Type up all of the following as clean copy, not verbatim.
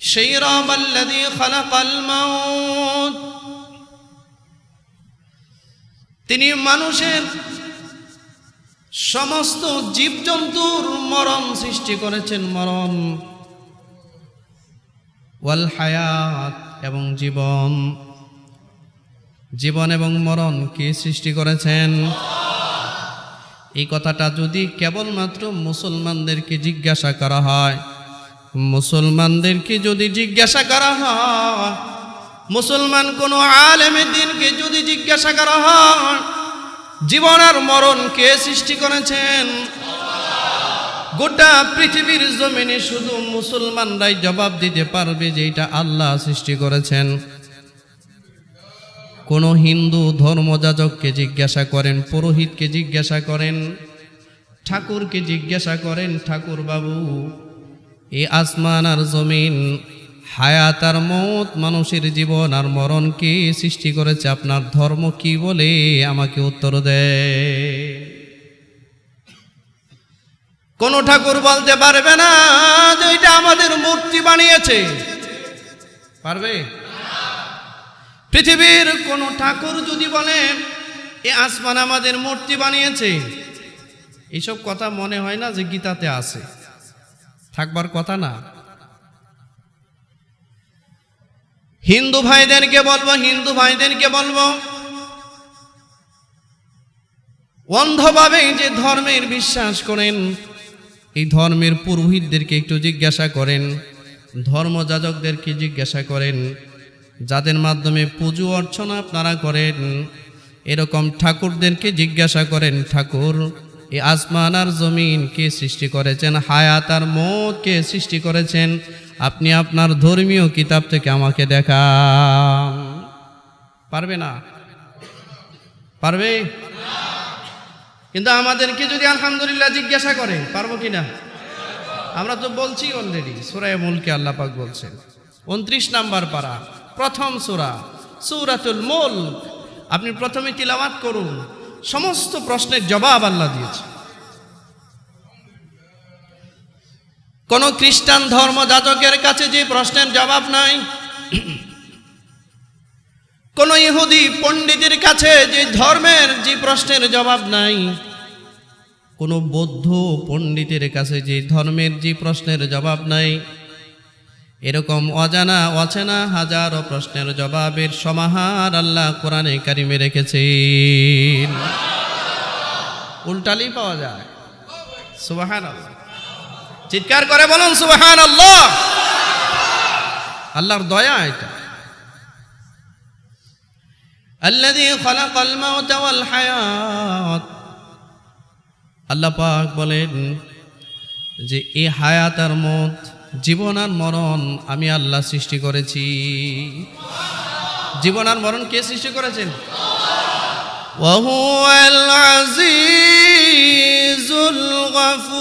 সেই রব আল্লাযী খালাকাল মাউত, তিনি মানুষের সমস্ত জীবজন্তুর মরণ সৃষ্টি করেছেন, মরণ, ওয়াল হায়াত এবং জীবন, জীবন এবং মরণ কে সৃষ্টি করেছেন? এই কথাটা যদি কেবলমাত্র মুসলমানদেরকে জিজ্ঞাসা করা হয়, মুসলমানদেরকে যদি জিজ্ঞাসা করা হয়, মুসলমান কোন আলেমে দ্বীনকে যদি জিজ্ঞাসা করা হয় জীবন আর মরণ কে সৃষ্টি করেছেন, গোটা পৃথিবীর জমিনে শুধু মুসলমানরাই জবাব দিতে পারবে যে এটা আল্লাহ সৃষ্টি করেছেন। কোন হিন্দু ধর্মযাজককে জিজ্ঞাসা করেন, পুরোহিতকে জিজ্ঞাসা করেন, ঠাকুরকে জিজ্ঞাসা করেন, ঠাকুর বাবু এই আসমান আর জমিন, হায়াত আর মৌত, মানুষের জীবন আর মরণ কে সৃষ্টি করেছে, আপনার ধর্ম কি বলে আমাকে উত্তর দেয়। কোন ঠাকুর বলতে পারবে না যে এটা আমাদের মূর্তি বানিয়েছে, পারবে? পৃথিবীর কোন ঠাকুর যদি বলে এ আসমান আমাদের মূর্তি বানিয়েছে, এইসব কথা মনে হয় না যে গীতাতে আছে, থাকবার কথা না। হিন্দু ভাইদেরকে বলবো অন্ধভাবে যে ধর্মের বিশ্বাস করেন, এই ধর্মের পুরোহিতদেরকে একটু জিজ্ঞাসা করেন, ধর্মযাজকদেরকে জিজ্ঞাসা করেন, যাদের মাধ্যমে পুজো অর্চনা আপনারা করেন, এরকম ঠাকুরদেরকে জিজ্ঞাসা করেন, ঠাকুর এই আসমান আর জমিন কে সৃষ্টি করেছেন, হায়াত আর মৌত কে সৃষ্টি করেছেন, আপনি আপনার ধর্মীয় কিতাব থেকে আমাকে দেখান। পারবে না? পারবে? কিন্তু আমাদেরকে যদি আলহামদুলিল্লাহ জিজ্ঞাসা করে পারবো কিনা? আমরা তো বলছি অলরেডি, সূরা মুলকে আল্লাহ পাক বলছেন 29 নম্বর পারা, প্রথম সূরা, সূরাতুল মুলক। আপনি প্রথমে তিলাওয়াত করুন, সমস্ত প্রশ্নের জবাব আল্লাহ দিয়েছে। কোন খ্রিস্টান ধর্মযাজকের কাছে যে প্রশ্নের জবাব নাই, কোন ইহুদি পণ্ডিতের কাছে যে ধর্মের যে প্রশ্নের জবাব নাই, কোন বৌদ্ধ পণ্ডিতের কাছে যে ধর্মের যে প্রশ্নের জবাব নাই, এরকম অজানা অচেনা হাজারো প্রশ্নের জবাবের সমাহার আল্লাহ কোরআনে কারিমে রেখেছেন। উল্টালি পাওয়া যায়। সুবহানাল্লাহ, চিৎকার করে বলুন সুবহানাল্লাহ। আল্লাহর দয়া এটা। আল্লাযী খালাকাল মাউতা ওয়াল হায়াত, আল্লাহ পাক বলেন যে এই হায়াত আর মত, জীবন আর মরণ আমি আল্লাহ সৃষ্টি করেছি। জীবন আর মরণ কে সৃষ্টি করেছেন? ওয়া হুয়াল আজিজুল গফুর।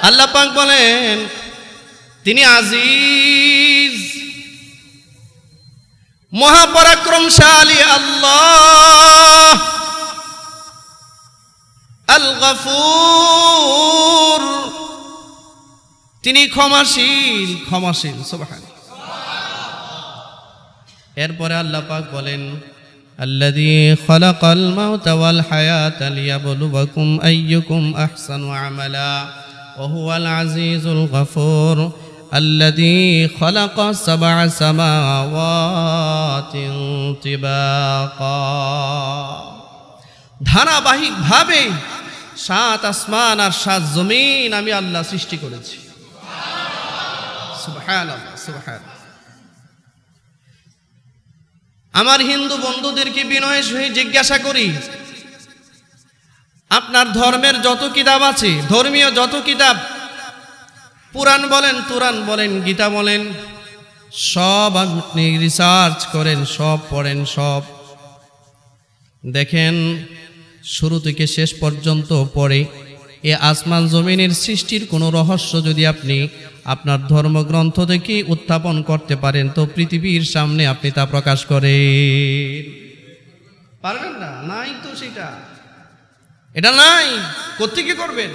আল্লাহ পাক বলেন তিনি আজিজ, মহাপরাক্রমশালী আল্লাহ, আল গফুর, তিনি ক্ষমাশীল, ক্ষমাশীল। সুবহানাল্লাহ। এরপরে আল্লাহ পাক বলেন আল্লাযী খালাকাল মাউতা ওয়াল হায়াতা লিয়াবলুয়াকুম আইয়ুকুম আহসানু আমালা ওয়া হুয়াল আজিজুল গফুর আল্লাযী খালাকা সাবআ সামাওয়াতিন তিবাকা। ধারাবাহিকভাবে 7 আসমান আর 7 জমিন আমি আল্লাহ সৃষ্টি করেছি। সুবহানাল্লাহ, সুবহানাল্লাহ। আমার হিন্দু বন্ধুদেরকে বিনয়ের সহিত জিজ্ঞাসা করি, আপনার ধর্মের যত কিতাব আছে, ধর্মীয় যত কিতাব, পুরাণ বলেন, তুরান বলেন, গীতা বলেন, সব আপনি রিসার্চ করেন, সব পড়েন, সব দেখেন, শুরু থেকে শেষ পর্যন্ত পড়ে এ আসমান জমিনের সৃষ্টির কোনো রহস্য যদি আপনি আপনার ধর্মগ্রন্থ থেকে উত্থাপন করতে পারেন তো পৃথিবীর সামনে আপনি তা প্রকাশ করেন। পারবেন না? নাই তো, সেটা এটা নাই। কোত্থেকে করবেন?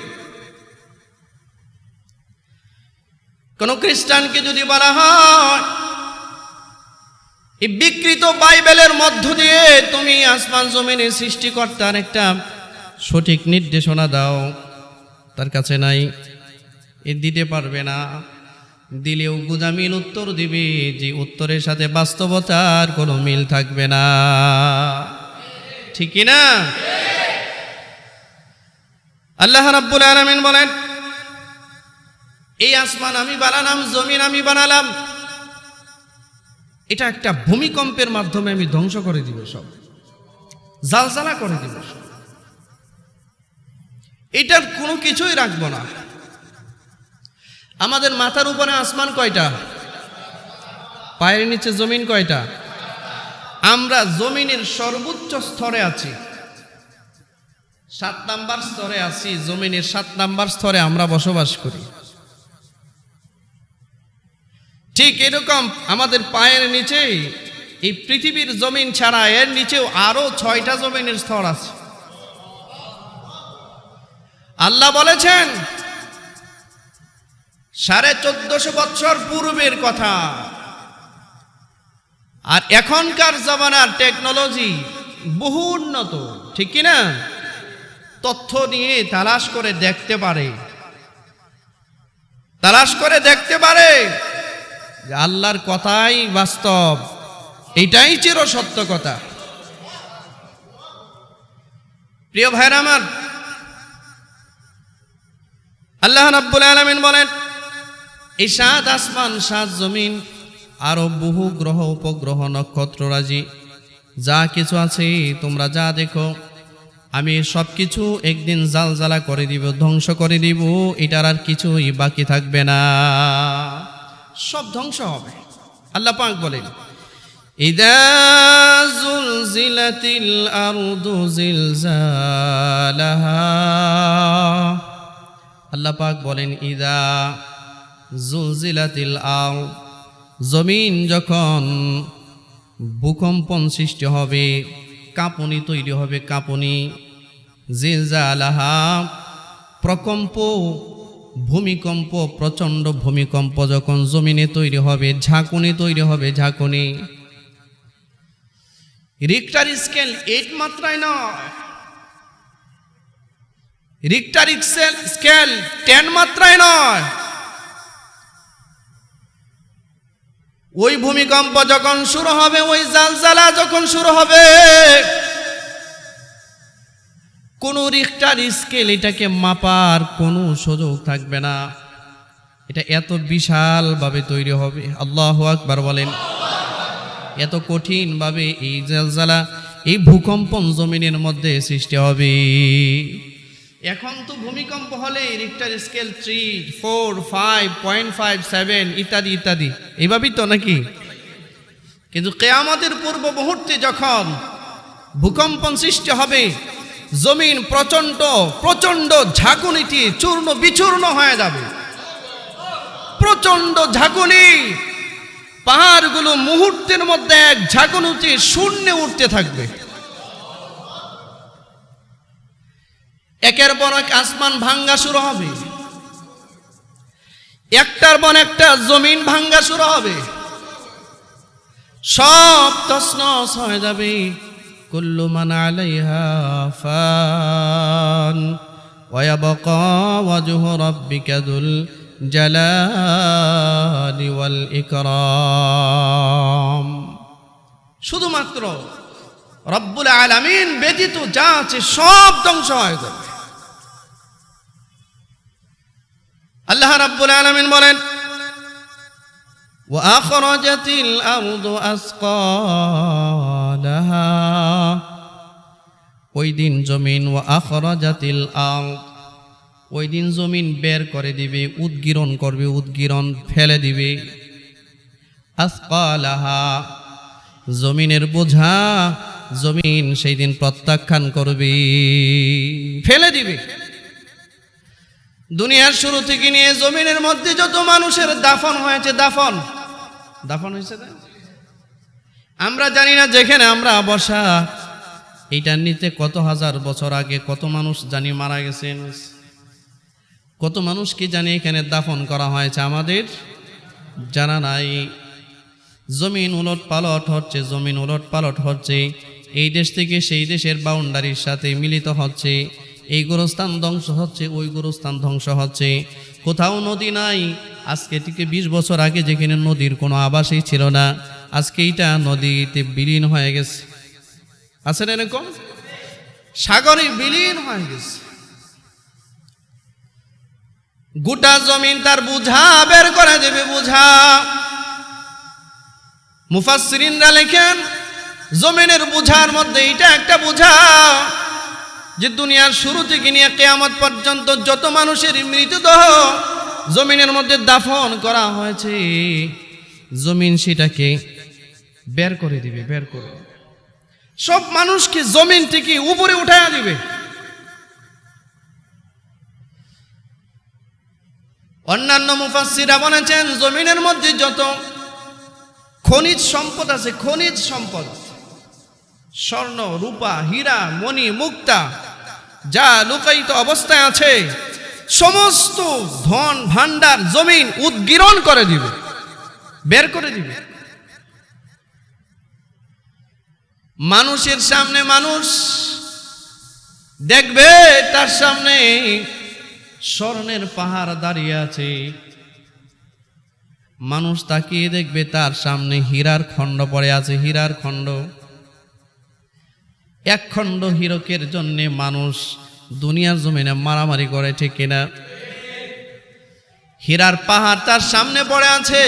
কোন খ্রিস্টানকে যদি বলা হয় এই বিকৃত বাইবেলের মধ্য দিয়ে তুমি আসমান জমিনের সৃষ্টিকর্তার একটা সঠিক নির্দেশনা দাও, তার কাছে নাই, এ দিতে পারবে না। দিলেও গুজামিল উত্তর দিবে, যে উত্তরের সাথে বাস্তবতার কোনো মিল থাকবে না। ঠিক কি না? আল্লাহ রাব্বুল আলামিন বলেন, এই আসমান আমি বানালাম, জমিন আমি বানালাম, এটা একটা ভূমিকম্পের মাধ্যমে আমি ধ্বংস করে দিব, সব জালজালা করে দিব, এটার কোনো কিছুই রাখবো না। আমাদের মাথার উপরে আসমান কয়টা? পায়ের নিচে জমিন কয়টা? আমরা জমিনের সর্বোচ্চ স্তরে আছি, 7 নাম্বার স্তরে আছি। জমিনের 7 নাম্বার স্তরে আমরা বসবাস করি। ঠিক এরকম আমাদের পায়ের নিচে এই পৃথিবীর জমিন ছাড়া এর নিচেও আরো 6টা জমিনের স্তর আছে। আল্লাহ বলেছেন 1450 বছর পূর্বের কথা, আর এখনকার জামানার টেকনোলজি বহু উন্নত, ঠিক কিনা? তথ্য নিয়ে তালাশ করে দেখতে পারে যে আল্লাহর কথাই বাস্তব, এটাই চির সত্য কথা। প্রিয় ভাইরা আমার, আল্লাহ রাব্বুল আলামিন বলেন, এই 7 আসমান 7 জমিন আরো বহু গ্রহ উপগ্রহ নক্ষত্ররাজি যা কিছু আছে তোমরা যা দেখো, আমি সব কিছু একদিন জালজালা করে দিব, ধ্বংস করে দিব, এটার আর কিছুই বাকি থাকবে না, সব ধ্বংস হবে। আল্লাহ পাক বলেন, ইদা যুলজিলাতিল আরদু জিলজালাহা। আল্লাহ পাক বলেন, ইদা যুলজিলাতিল আরদ, জমিন যখন ভূকম্পন সৃষ্টি হবে, কাঁপুনি তৈরি হবে, কাঁপুনি। জিলজালাহা, প্রকম্প, ভূমিকম্প, প্রচণ্ড ভূমিকম্প যখন জমিনে তৈরি হবে, ঝাঁকুনি তৈরি হবে, ঝাঁকুনি। রিক্টার স্কেল 8 মাত্রায় নয়, রিক্টার স্কেল 10 মাত্রায় নয়। ওই ভূমিকম্প যখন শুরু হবে, ওই জালজালা যখন শুরু হবে, কোন রিক্টার স্কেল এটাকে মাপার কোনো সুযোগ থাকবে না, এটা এত বিশাল ভাবে তৈরি হবে। আল্লাহু আকবার বলেন। এত কঠিন ভাবে এই জালজালা, এই ভূকম্পন জমিনের মধ্যে সৃষ্টি হবে। এখন তো ভূমিকম্প হলে রিক্টার স্কেল 3, 4, 5.5, 7 ইত্যাদি ইত্যাদি, এইভাবেই তো নাকি? কিন্তু কিয়ামতের পূর্ব মুহূর্তে যখন ভূকম্পন সৃষ্টি হবে, জমিন প্রচণ্ড প্রচণ্ড ঝাঁকুনিতে চূর্ণ বিচূর্ণ হয়ে যাবে, প্রচণ্ড ঝাঁকুনি। পাহাড়গুলো মুহূর্তের মধ্যে এক ঝাঁকুনিতে শূন্যে উঠতে থাকবে। একের পর এক আসমান ভাঙ্গা শুরু হবে, একটার পর একটা জমিন ভাঙ্গা শুরু হবে, সব তছনছ হয়ে যাবে। কুল্লু মান আলাইহা ফান ওয়া ইয়াবকা ওয়াজহু রাব্বিকা যুল জালালি ওয়াল ইকরাম। শুধুমাত্র রব্বুল আলামিন ব্যতীত যা আছে সব ধ্বংস হয়ে যাবে। আল্লাহ রাব্বুল আলামিন বলেন, ওয়া আখরাজাতিল আরদু আসকালাহা, ওই দিন জমিন, ওয়া আখরাজাতিল আরদ, ওই দিন জমিন বের করে দিবে, উদ্গীরণ করবে, উদ্গীরণ ফেলে দিবে। আসকালাহা, জমিনের বোঝা জমিন সেই দিন প্রত্যাখ্যান করবে, ফেলে দিবে। দুনিয়ার শুরু থেকে নিয়ে জমিনের মধ্যে যত মানুষের দাফন হয়েছে, দাফন হয়েছে না? আমরা জানি না, যেখানে আমরা বসা এইটার নিচে কত হাজার বছর আগে কত মানুষ জানি মারা গেছেন, কত মানুষকে জানি এখানে দাফন করা হয়েছে আমাদের জানা নাই। জমিন উলট পালট হচ্ছে, জমিন উলট পালট হচ্ছে, এই দেশ থেকে সেই দেশের বাউন্ডারির সাথে মিলিত হচ্ছে, এই গোরস্থান ধ্বংস হচ্ছে, ওই গোরস্থান ধ্বংস হচ্ছে, কোথাও নদী নাই। আজকে থেকে 20 বছর আগে যেখানে নদীর কোনো আবাসই ছিল না, আজকে এইটা নদীতে বিলীন হয়ে গেছে। আছে না এরকম? সাগরে বিলীন হয়ে গেছে। গোটা জমিন তার বুঝা বের করে দেবে, বুঝা। মুফাসসিরিনরা লেখেন জমিনের বুঝার মধ্যে এটা একটা বুঝা যে দুনিয়ার শুরু থেকে নিয়ে কিয়ামত পর্যন্ত যত মানুষের মৃতদেহ জমিনের মধ্যে দাফন করা হয়েছে, জমিন সেটাকে বের করে দিবে, বের করে সব মানুষকে জমিন থেকে উপরে উঠায়া দিবে। অন্যান্য মুফাসসিররা বলেছেন জমিনের মধ্যে যত খনিজ সম্পদ আছে, খনিজ সম্পদ, স্বর্ণ, রূপা, হীরা, মণি, মুক্তা যা লুকায়িত অবস্থায় আছে, সমস্ত ধন ভান্ডার জমিন উদ্গীরণ করে দিবে, বের করে দিবে। মানুষের সামনে মানুষ দেখবে তার সামনে স্বর্ণের পাহাড় দাঁড়িয়ে আছে, মানুষ তাকিয়ে দেখবে তার সামনে হীরার খণ্ড পড়ে আছে, হীরার খণ্ড। এক খণ্ড হীরকের জন্য মানুষ দুনিয়ার জমিনে মারামারি করে, ঠিক কিনা? হীরার পাহাড় তার সামনে পড়ে আছে,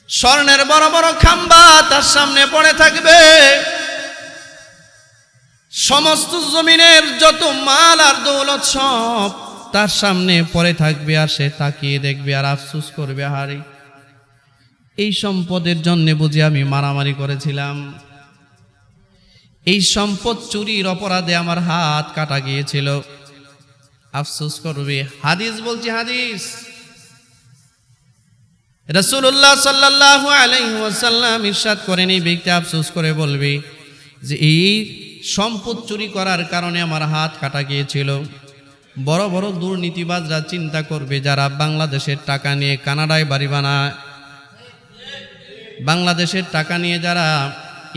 স্বর্ণের বড় বড় খাম্বা তার সামনে পড়ে থাকবে, সমস্ত জমিনের যত মাল আর দৌলত সব তার সামনে পড়ে থাকবে, আর সে তাকিয়ে দেখবে আর আফসোস করবে, হারি এই সম্পদের জন্য বুঝি আমি মারামারি করেছিলাম, এই সম্পদ চুরির অপরাধে আমার হাত কাটা গিয়েছিল, আফসোস করবে। হাদিস বলছি, হাদিস রাসূলুল্লাহ সাল্লাল্লাহু আলাইহি ওয়াসাল্লাম ইরশাদ করেন, এই ব্যক্তি আফসোস করে বলবে যে এই সম্পদ চুরি করার কারণে আমার হাত কাটা গিয়েছিল। বড় বড় দুর্নীতিবাজরা চিন্তা করবে, যারা বাংলাদেশের টাকা নিয়ে কানাডায় বাড়ি বানায়, বাংলাদেশের টাকা নিয়ে যারা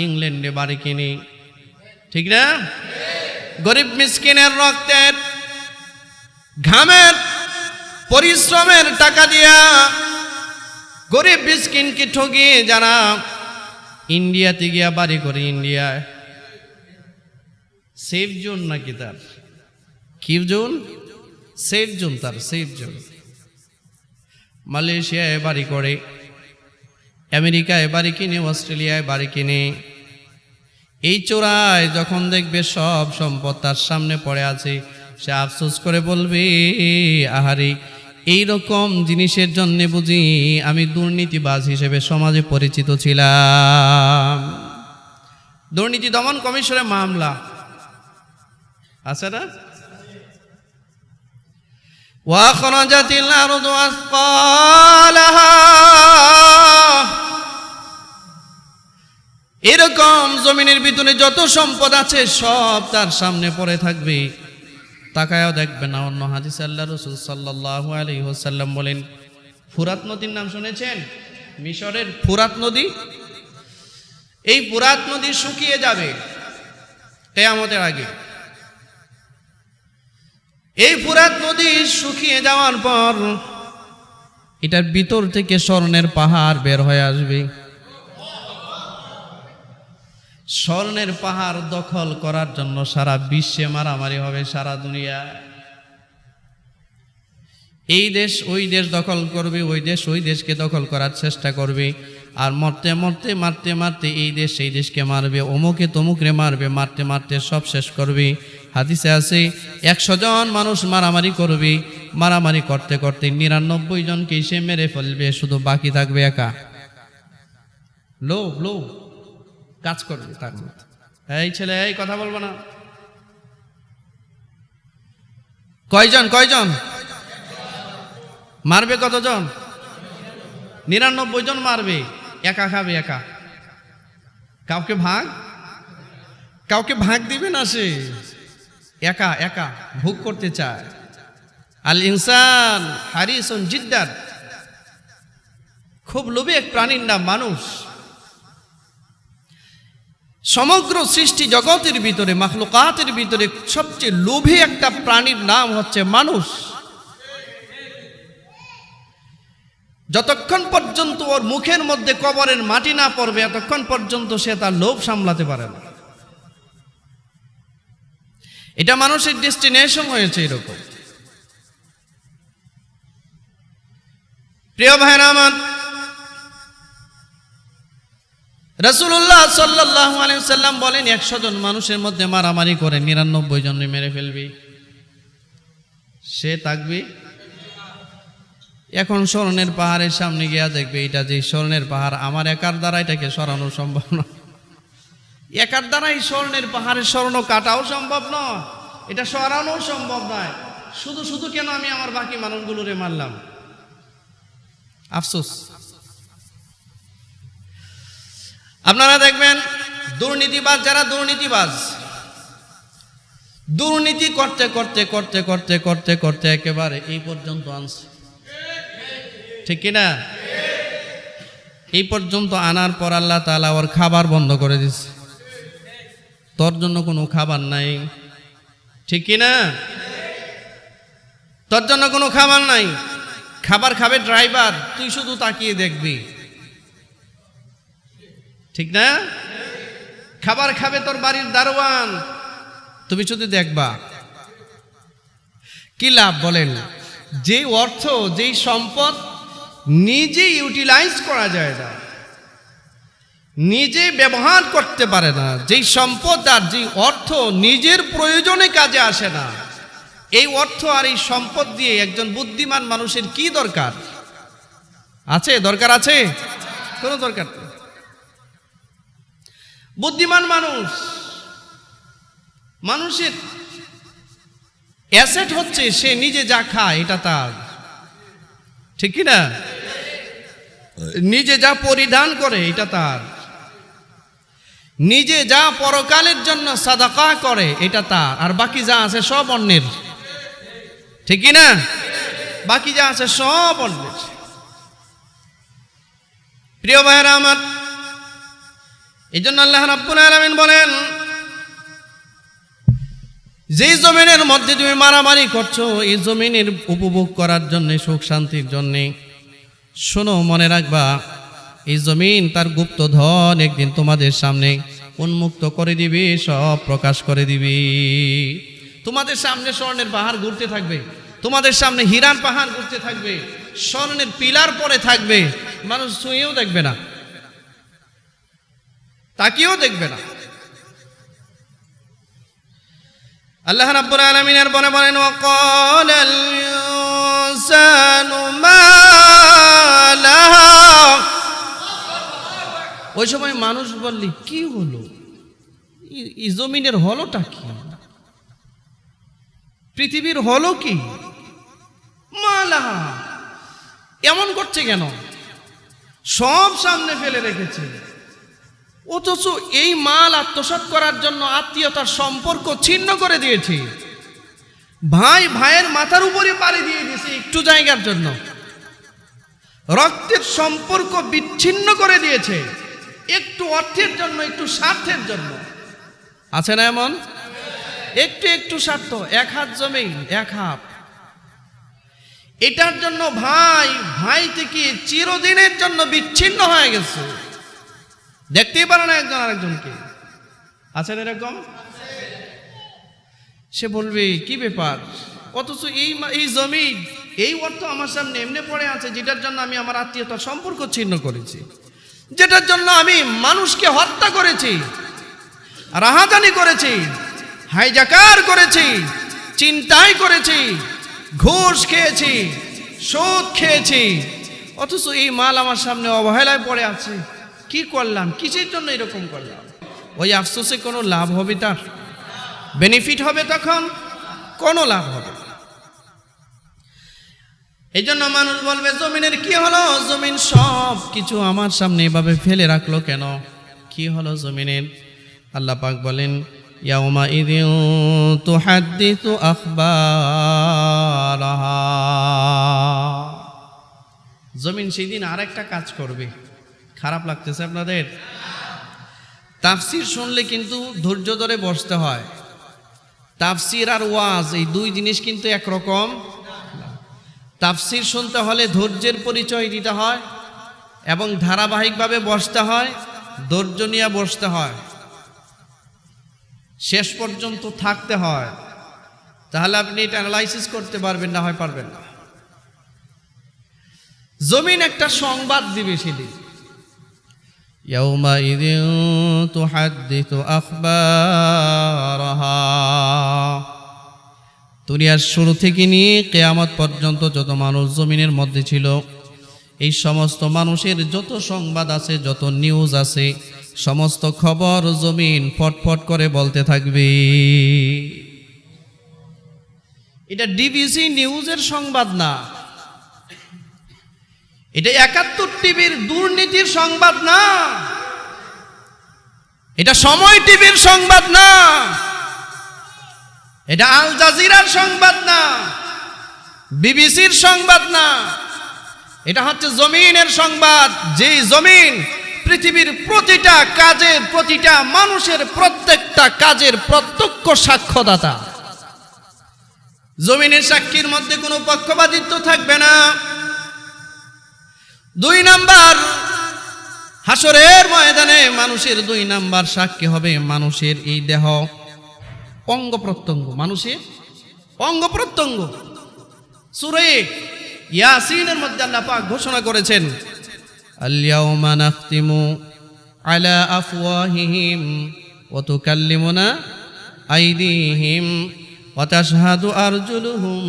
ইংল্যান্ডে বাড়ি কিনে, ঠিক না? গরিব মিসকিনের রক্তের ঘামের পরিশ্রমের টাকা দিয়া গরিব মিসকিনকে ঠকিয়ে যারা ইন্ডিয়াতে গিয়া বাড়ি করে, ইন্ডিয়ায় সেফ জোন নাকি তার, কি জোন? সেফ জোন, তার সেফ জোন। মালয়েশিয়ায় বাড়ি করে, আমেরিকায় বাড়ি কিনে, অস্ট্রেলিয়ায় বাড়ি কিনে, এই চোরায় যখন দেখবে সব সম্পদ তার সামনে পড়ে আছে, সে আফসোস করে বলবে, আহারি এই রকম জিনিসের জন্য বুঝি আমি দুর্নীতিবাজ হিসেবে সমাজে পরিচিত ছিলাম। দুর্নীতি দমন কমিশনে মামলা আছে না? ওয়াখরাজাতিল আরদু আসকালাহা, এরকম জমিনের ভিতরে যত সম্পদ আছে সব তার সামনে পড়ে থাকবে, তাকায়ও দেখবে না। অন্য হাদিসে আল্লাহ রাসূল সাল্লাল্লাহু আলাইহি ওয়াসাল্লাম বলেন, ফুরাত নদীর নাম শুনেছেন? মিশরের ফুরাত নদী, এই ফুরাত নদী শুকিয়ে যাবে কিয়ামতের আগে। এই ফুরাত নদী শুকিয়ে যাওয়ার পর এটার ভিতর থেকে স্বর্ণের পাহাড় বের হয়ে আসবে। স্বর্ণের পাহাড় দখল করার জন্য সারা বিশ্বে মারামারি হবে, সারা দুনিয়া। এই দেশ ওই দেশ দখল করবে, ওই দেশ ওই দেশকে দখল করার চেষ্টা করবে, আর মরতে মরতে মারতে মারতে এই দেশ সেই দেশকে মারবে, অমুকে তমুকরে মারবে, মারতে মারতে সব শেষ করবে। হাদিসে আছে 100 জন মানুষ মারামারি করবে, মারামারি করতে করতে 99 জনকে সে মেরে ফেলবে, শুধু বাকি থাকবে একা। লোভ লোভ কাজ করবে তার মধ্যে। এই ছেলে, এই কথা বলবো না। কয়জন কয়জন মারবে? কতজন? 99 জন মারবে, একা খাবে, একা। কাউকে ভাগ কাউকে ভাগ দিবে না, সে একা একা ভোগ করতে চায়। আল ইনসান হারিসুন জিদ্দান, খুব লোভী এক প্রাণীর নাম মানুষ। সমগ্র সৃষ্টি জগতের ভিতরে, মাখলুকাতের ভিতরে সবচেয়ে লোভী একটা প্রাণীর নাম হচ্ছে মানুষ। যতক্ষণ পর্যন্ত ওর মুখের মধ্যে কবরের মাটি না পড়বে এতক্ষণ পর্যন্ত সে তার লোভ সামলাতে পারে না। এটা মানুষের ডেস্টিনেশন হয়েছে এরকম। প্রিয় ভাইরা আমার, রাসূলুল্লাহ সাল্লাল্লাহু আলাইহি ওয়াসাল্লাম বলেন 100 জন মানুষের মধ্যে মারামারি করে 99 জন মেরে ফেলবি, সে থাকবি। এখন স্বর্ণের পাহাড়ের সামনে গিয়া দেখবে এটা যে স্বর্ণের পাহাড়, আমার একার দ্বারা এটাকে সরানো সম্ভব না। একার দ্বারাই স্বর্ণের পাহাড়ের স্বর্ণ কাটাও সম্ভব নয়, এটা সরানো সম্ভব নয়। শুধু শুধু কেন আমি আমার বাকি মানুষগুলোরে মারলাম, আফসোস। আপনারা দেখবেন দুর্নীতিবাজ, যারা দুর্নীতি করতে করতে করতে করতে করতে করতে একেবারে এই পর্যন্ত আনছে, ঠিক কিনা? এই পর্যন্ত আনার পর আল্লাহ তাআলা ওর খাবার বন্ধ করে দিচ্ছে, তোর জন্য কোনো খাবার নাই, ঠিক কিনা? তোর জন্য কোনো খাবার নাই। খাবার খাবে ড্রাইভার, তুই শুধু তাকিয়ে দেখবি, ঠিক না? খাবার খাবে তোর বাড়ির দারোয়ান, তুমি শুধু দেখবা। কি লাভ বলেন? যে অর্থ, যেই সম্পদ নিজে ইউটিলাইজ করা যায় না, নিজে ব্যবহার করতে পারে না, যেই সম্পদ আর যেই অর্থ নিজের প্রয়োজনে কাজে আসে না, এই অর্থ আর এই সম্পদ দিয়ে একজন বুদ্ধিমান মানুষের কি দরকার আছে? দরকার আছে? কোনো দরকার নেই। বুদ্ধিমান মানুষের অ্যাসেট হচ্ছে সে নিজে যা খায় এটা তার, ঠিক কি না? নিজে যা পরিধান করে এটা তার, নিজে যা পরকালের জন্য সাদাকা করে এটা তার, আর বাকি যা আছে সব অন্যের, ঠিক কি না? বাকি যা আছে সব অন্যের। প্রিয় ভাইরা আমার, এই জন্য আল্লাহ রাব্বুল আলামিন বলেন, যে জমিনের মধ্যে তুমি মারামারি করছো, এই জমিনের উপভোগ করার জন্য, সুখ শান্তির জন্য, শোনো, মনে রাখবা, এই জমিন তার গুপ্ত ধন একদিন তোমাদের সামনে উন্মুক্ত করে দিবে, সব প্রকাশ করে দিবে। তোমাদের সামনে স্বর্ণের পাহাড় ঘুরতে থাকবে, তোমাদের সামনে হীরার পাহাড় ঘুরতে থাকবে, স্বর্ণের পিলার পরে থাকবে, মানুষ ছুঁয়েও দেখবে না, তাকিয়েও দেখবে না। আল্লাহ রাব্বুল আলামিন এর বলে বলেন, ওয়াকালাল ইনসানু মা লাহা। ওই সময় মানুষ বললি, কি হলো, এই জমিনের হলোটা কি, পৃথিবীর হলো কি, মা লাহা, এমন করছে কেন? সব সামনে ফেলে রেখেছে, অথচ এই মাল আত্মসাৎ করার জন্য আত্মীয়তার সম্পর্ক ছিন্ন করে দিয়েছে, ভাই ভাইয়ের মাথার উপরে পাড়ি দিয়ে দিয়েছে একটু জায়গার জন্য, রক্তের সম্পর্ক বিচ্ছিন্ন করে দিয়েছে একটু অর্থের জন্য, একটু স্বার্থের জন্য। আছে না এমন? একটু একটু স্বার্থ, 1 হাত জমি 1 হাত, এটার জন্য ভাই ভাই থেকে চিরদিনের জন্য বিচ্ছিন্ন হয়ে গেছে, দেখতেই পারে না একজন আরেকজনকে। আছেন এরকম? সে বলবে কি ব্যাপার, অথচ এই জমি, এই অর্থ আমার সামনে এমনি পড়ে আছে, যেটার জন্য আমি আমার আত্মীয়তার সম্পর্ক ছিন্ন করেছি, যেটার জন্য আমি মানুষকে হত্যা করেছি, রাহাজানি করেছি, হাইজাকার করেছি, চিন্তাই করেছি, ঘুষ খেয়েছি, সুদ খেয়েছি, অথচ এই মাল আমার সামনে অবহেলায় পড়ে আছে। কি করলাম, কিসের জন্য এরকম করলাম? ওই আফসোসে কোনো লাভ হবে? তার বেনিফিট হবে তখন? কোনো লাভ হবে। এই জন্য মানুষ বলবে, জমিনের কি হলো, জমিন সব কিছু আমার সামনে এভাবে ফেলে রাখলো কেন, কি হলো জমিনের? আল্লাহ পাক বলেন ইয়াউমা ইযিন তুহাদ্দিসু আখবারাহা। জমিন সেদিন আরেকটা কাজ করবে। খারাপ লাগতেছে আপনাদের? তাফসীর শুনলে কিন্তু ধৈর্য ধরে বসতে হয়। তাফসীর আর ওয়াজ এই দুই জিনিস কিন্তু একরকম। তাফসীর শুনতে হলে ধৈর্যের পরিচয় দিতে হয় এবং ধারাবাহিকভাবে বসতে হয়, ধৈর্য নিয়ে বসতে হয়, শেষ পর্যন্ত থাকতে হয়। তাহলে আপনি এটা অ্যানালাইসিস করতে পারবেন, না হয় পারবেন না। জমিন একটা সংবাদ দিবে সেদিন, ইয়াউমাইযিন তুহাদ্দিসু আখবারাহা। দুনিয়ার শুরু থেকে নিয়ে কিয়ামত পর্যন্ত যত মানুষ জমিনের মধ্যে ছিল, এই সমস্ত মানুষের যত সংবাদ আছে, যত নিউজ আছে, সমস্ত খবর জমিন ফটফট করে বলতে থাকবে। এটা ডিবিসি নিউজের সংবাদ না, এটা ৭১ টিভির দুর্নীতির সংবাদ না, এটা সময় টিভির সংবাদ না, এটা আল জাজিরার সংবাদ না, বিবিসির সংবাদ না। এটা হচ্ছে জমিনের সংবাদ, যে জমিন পৃথিবীর প্রতিটা কাজের, প্রতিটা মানুষের প্রত্যেকটা কাজের প্রত্যক্ষ সাক্ষ্যদাতা। জমিনের সাক্ষীর মধ্যে কোনো পক্ষপাতিত্ব থাকবে না। ২ নাম্বার, হাসরের ময়দানে মানুষের ২ নাম্বার সাক্ষী হবে মানুষের এই দেহ, অঙ্গ প্রত্যঙ্গ, মানুষের অঙ্গ প্রত্যঙ্গ। সূরা ইয়াসিনের মধ্যে আল্লাহ পাক ঘোষণা করেছেন, আল-ইয়াওমা নাখতিমু আলা আফওয়াহিহিম ওয়া তুকাল্লিমুনা আইদিহিম ওয়া তাশহাদু আরজুলুহুম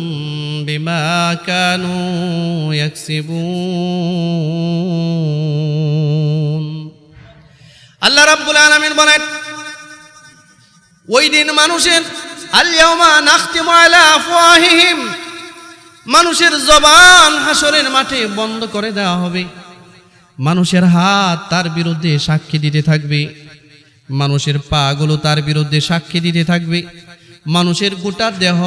বিমা কানু ইয়াকসিবুন। আল্লাহ রাব্বুল আলামিন বলেন, ওই দিন মানুষের আল-ইয়াওমা নাখতিমু আলা আফওয়াহিহিম, মানুষের জবান হাসরের মাঠে বন্ধ করে দেওয়া হবে। মানুষের হাত তার বিরুদ্ধে সাক্ষী দিতে থাকবে, মানুষের পাগুলো তার বিরুদ্ধে সাক্ষী দিতে থাকবে, মানুষের গোটা দেহ,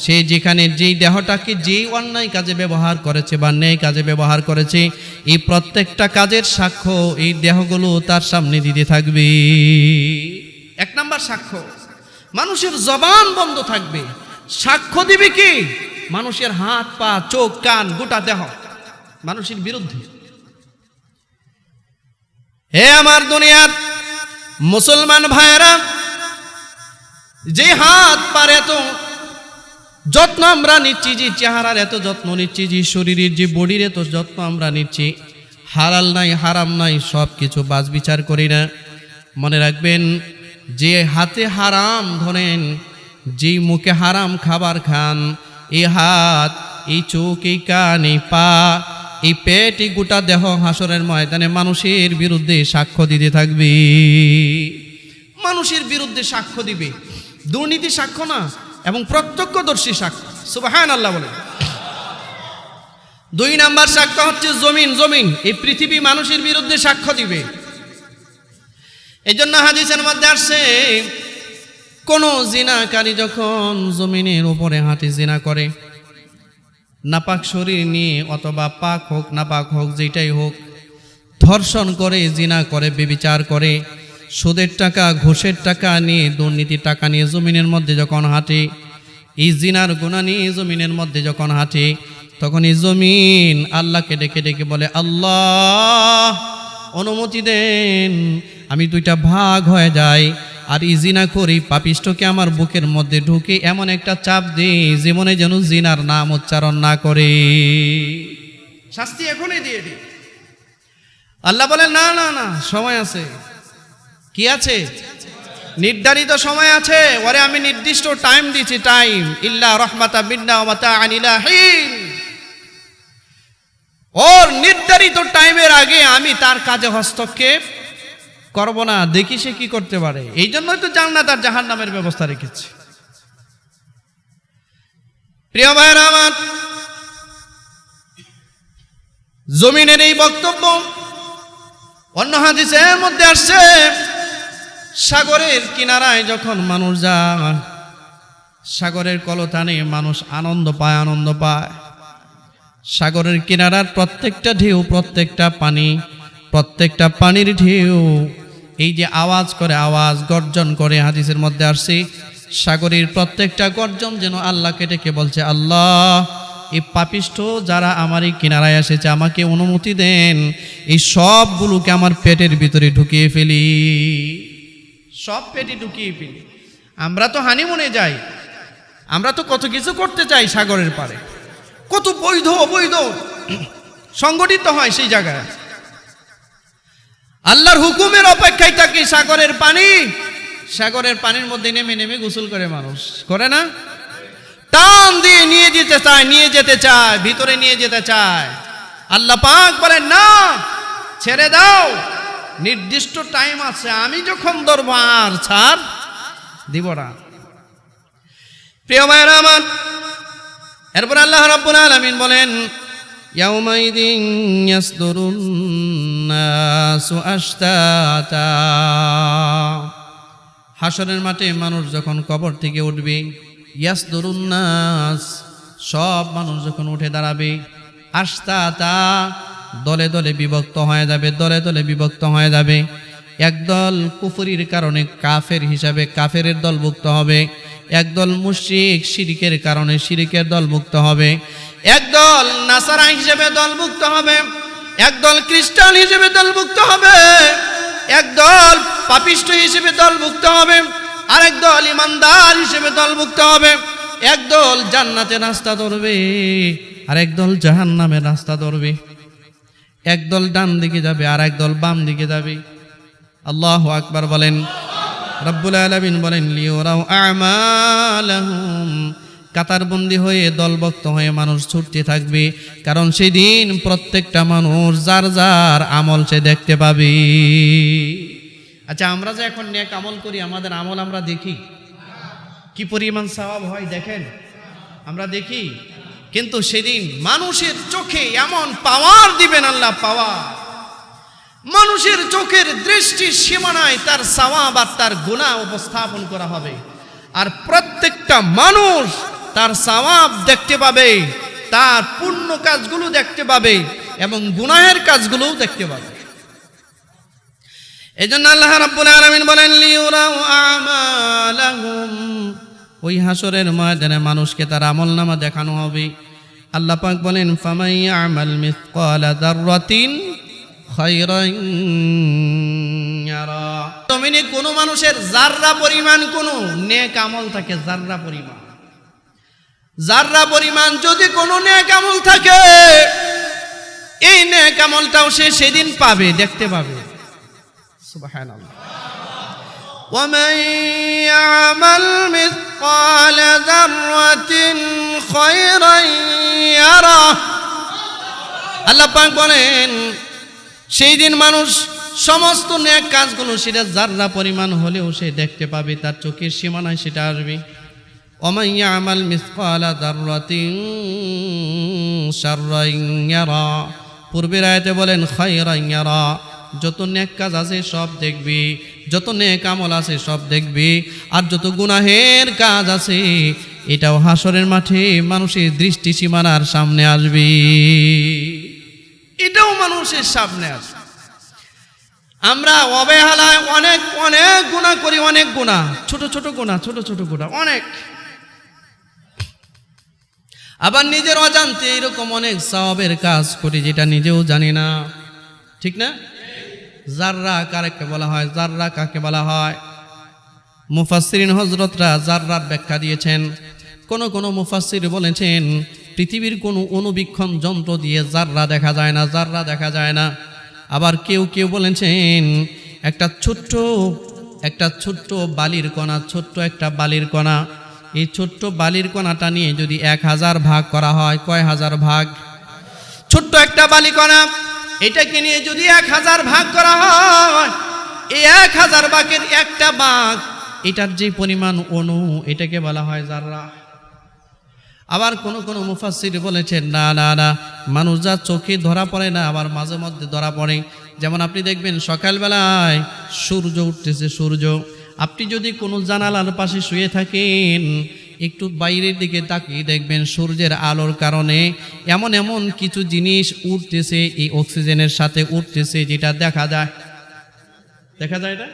সে যেখানে যেই দেহটাকে যেই অন্যায় কাজে ব্যবহার করেছে বা ন্যায় কাজে ব্যবহার করেছে, এই প্রত্যেকটা কাজের সাক্ষ্য এই দেহগুলো তার সামনে দিতে থাকবে। ১ নাম্বার সাক্ষ্য, মানুষের জবান বন্ধ থাকবে। সাক্ষ্য দিবে কি? মানুষের হাত, পা, চোখ, কান, গোটা দেহ মানুষের বিরুদ্ধে। হে আমার দুনিয়ার মুসলমান ভাইয়েরা, যে হাত পার এত যত্ন আমরা নিচ্ছি, যে চেহারার এত যত্ন নিচ্ছি, যে শরীরের, যে বডির এত যত্ন আমরা নিচ্ছি, হালাল নাই হারাম নাই সব কিছু বাজ বিচার করি না। মনে রাখবেন, যে হাতে হারাম ধরেন, যেই মুখে হারাম খাবার খান, এই হাত, এই চোখ, এই কান, এই পা, এই পেট, এই গোটা দেহ হাসরের ময়দানে মানুষের বিরুদ্ধে সাক্ষ্য দিতে থাকবে। মানুষের বিরুদ্ধে সাক্ষ্য দিবে, দুর্নীতি সাক্ষ্য না, এবং প্রত্যক্ষদর্শী সাক্ষ্য। সুবহানাল্লাহ বলে। ২ নাম্বার সাক্ষ্য হচ্ছে জমিন। জমিন, এই পৃথিবী মানুষের বিরুদ্ধে সাক্ষ্য দিবে। এই জন্য হাদিসের মধ্যে আসছে, কোন জিনাকারী যখন জমিনের উপরে হাঁটে জিনা করে, নাপাক শরীর নিয়ে, অথবা পাক হোক নাপাক হোক যেটাই হোক, ধর্ষণ করে, জিনা করে, ব্যভিচার করে, সুদের টাকা, ঘুষের টাকা নিয়ে, দুর্নীতির টাকা নিয়ে জমিনের মধ্যে যখন হাঁটে, এই জিনার গুনাহ নিয়ে জমিনের মধ্যে যখন হাঁটে, তখন এই জমিন আল্লাহকে ডেকে ডেকে বলে, আল্লাহ অনুমতি দেন, আমি 2টা ভাগ হয়ে যাই, আর এই জিনা করি পাপিষ্টকে আমার বুকের মধ্যে ঢুকে এমন একটা চাপ দিই, জীবনে যেন জিনার নাম উচ্চারণ না করে। শাস্তি এখনই দিয়ে দিই। আল্লাহ বলেন, না না না, সময় আছে। কি আছে? নির্ধারিত সময় আছে। ওরে আমি নির্দিষ্ট টাইম দিচ্ছি, টাইম, ইল্লা রাহমাতাম মিন্না ওয়া মাতাআন ইলা হিন। ওর নির্ধারিত টাইমের আগে আমি তার কাজে হস্তক্ষেপ করব না, দেখি সে কি করতে পারে। এই জন্যই তো জান্নাত আর জাহান্নামের ব্যবস্থা রেখেছে। প্রিয় ভাইরা আমার, জমিনের এই বক্তব্য অন্য হাদিসের মধ্যে আসছে, সাগরের কিনারায় যখন মানুষ যায়, সাগরের কলতানে মানুষ আনন্দ পায়। সাগরের কিনারার প্রত্যেকটা ঢেউ, প্রত্যেকটা পানি, প্রত্যেকটা পানির ঢেউ এই যে আওয়াজ করে, আওয়াজ গর্জন করে, হাদিসের মধ্যে আসছে সাগরের প্রত্যেকটা গর্জন যেন আল্লাহকে ডেকে বলছে, আল্লাহ এই পাপিষ্ঠ যারা আমার এই কিনারায় এসেছে আমাকে অনুমতি দেন, এই সবগুলোকে আমার পেটের ভিতরে ঢুকিয়ে ফেলি, সব পেটে ঢুকিয়ে ফেলি। আমরা তো হানিমুনে যাই, আমরা তো কত কিছু করতে চাই সাগরের পারে, কত বৈধ অবৈধ সংগঠিত হয় সেই জায়গায়। আল্লাহর হুকুমের অপেক্ষায় থাকে সাগরের পানি। সাগরের পানির মধ্যে নেমে নেমে গোসল করে মানুষ, করে না? টান দিয়ে নিয়ে যেতে চায়, ভিতরে নিয়ে যেতে চায়। আল্লাহ পাক বলেন না, ছেড়ে দাও, নির্দিষ্ট টাইম আছে, আমি যখন ধরবো আর ছাড় দিব না। প্রিয় ভাইরা আমার, এরপর আল্লাহ রাব্বুল আলামিন বলেন, ইয়াউমাইদিন ইয়াসদুরুন নাসু আশতাতা। হাসরের মাঠে মানুষ যখন কবর থেকে উঠবে, ইয়াসদুরুন নাস, সব মানুষ যখন উঠে দাঁড়াবে, আশতাতা, দলে দলে বিভক্ত হয়ে যাবে, দলে দলে বিভক্ত হয়ে যাবে। একদল কুফরির কারণে কাফের হিসাবে কাফেরের দলভুক্ত হবে, একদল মুশরিক শিরকের কারণে শিরকের দলভুক্ত হবে, একদল নাসারা হিসেবে দলভুক্ত হবে, একদল খ্রিস্টান হিসেবে দলভুক্ত হবে, একদল পাপিষ্ঠ হিসেবে দলভুক্ত হবে, আরেক দল ইমানদার হিসেবে দলভুক্ত হবে। একদল জান্নাতের রাস্তা ধরবে, আরেক দল জাহান্নামের রাস্তা ধরবে। একদল ডান দিকে যাবে, আর একদল বাম দিকে যাবে। আল্লাহু আকবার বলেন। রব্বুল আলামিন বলেন, লিউরাউ আমালাহুম, কাতারবন্দি হয়ে দলভুক্ত হয়ে মানুষ ছুটতে থাকবে, কারণ সেই দিন প্রত্যেকটা মানুষ যার যার আমল সে দেখতে পাবে। আচ্ছা, আমরা যে এখন নেক আমল করি, আমাদের আমল আমরা দেখি, কি পরিমাণ সওয়াব হয় দেখেন, আমরা দেখি। কিন্তু সেদিন মানুষের চোখে এমন পাওয়ার দিবেন আল্লাহ, পাওয়ার, মানুষের চোখের দৃষ্টির সীমানায় তার সওয়াব আর তার গুনাহ উপস্থাপন করা হবে, আর প্রত্যেকটা মানুষ তার সওয়াব দেখতে পাবে, তার পুণ্য কাজগুলো দেখতে পাবে এবং গুনাহের কাজগুলোও দেখতে পাবে। এজন্য আল্লাহ রাব্বুল আলামিন বলেন, লিউরাউ আমালাহুম, ওই হাসরের ময়দানে মানুষকে তার আমলনামা দেখানো হবে। আল্লাহ পাক বলেন, ফামান ইয়ামাল মিসকালা যাররাতিন খায়রান ইয়ারা। জমিনে কোন মানুষের যাররা পরিমাণ কোন নেক আমল থাকে, যাররা পরিমাণ, যাররা পরিমাণ যদি কোনো নেক আমল থাকে, এই নেক আমলটাও সে সেদিন পাবে, দেখতে পাবে। সুবহানাল্লাহ। ومن يعمل مثقال ذرة خيرا يره। আল্লাহ পাক বলেন, সেই দিন মানুষ সমস্ত নেক কাজগুলো সেটা যাররা পরিমাণ হলেও সে দেখতে পাবে, তার চোখের সীমানায় সেটা আসবে। ومن يعمل مثقال ذرة شرا يره। পূর্বের আয়াতে বলেন খায়রা ইয়ারা, যত নেক কাজ আছে সব দেখবি, যত নেক আমল আছে সব দেখবি, আর যত গুনাহের কাজ আছে এটাও হাসরের মাঠে মানুষের দৃষ্টি সীমানার সামনে আসবে, এটাও মানুষের সামনে আসবে। আমরা অবহেলায় অনেক অনেক গুনাহ করি, অনেক গুনাহ, ছোট ছোট গুনাহ, ছোট ছোট গুনাহ অনেক, আবার নিজের অজান্তে এরকম অনেক সওয়াবের কাজ করি যেটা নিজেও জানি না, ঠিক না? যাররা কাকে বলা হয়, যাররা কাকে বলা হয়? মুফাসসিরিন হযরতরা যাররার ব্যাখ্যা দিয়েছেন। কোন কোন মুফাসসির বলেছেন পৃথিবীর কোনো অনুবীক্ষণ যন্ত্র দিয়ে যাররা দেখা যায় না, যাররা দেখা যায় না। আবার কেউ কেউ বলেছেন একটা ছোট্ট বালির কণা, ছোট্ট একটা বালির কণা, এই ছোট্ট বালির কণাটা নিয়ে যদি 1000 ভাগ করা হয়, কয় হাজার ভাগ? ছোট্ট একটা বালিকণা, এটাকে নিয়ে যদি 1000 ভাগ করা হয়, এই 1000 ভাগের একটা ভাগ, এটার যে পরিমাণ অণু, এটাকে বলা হয় যাররা। আবার কোন কোন মুফাসসির বলেছেন না না না, মানুষ যা চোখে ধরা পড়ে না, আবার মাঝে মধ্যে ধরা পড়ে। যেমন আপনি দেখবেন সকালবেলায় সূর্য উঠতেছে, সূর্য, আপনি যদি কোনো জানালার পাশে শুয়ে থাকেন, একটু বাইরের দিকে তাকিয়ে দেখবেন সূর্যের আলোর কারণে এমন এমন কিছু জিনিস উঠতেছে, এই অক্সিজেনের সাথে উঠতেছে, যেটা দেখা যায়। দেখা যায় এটা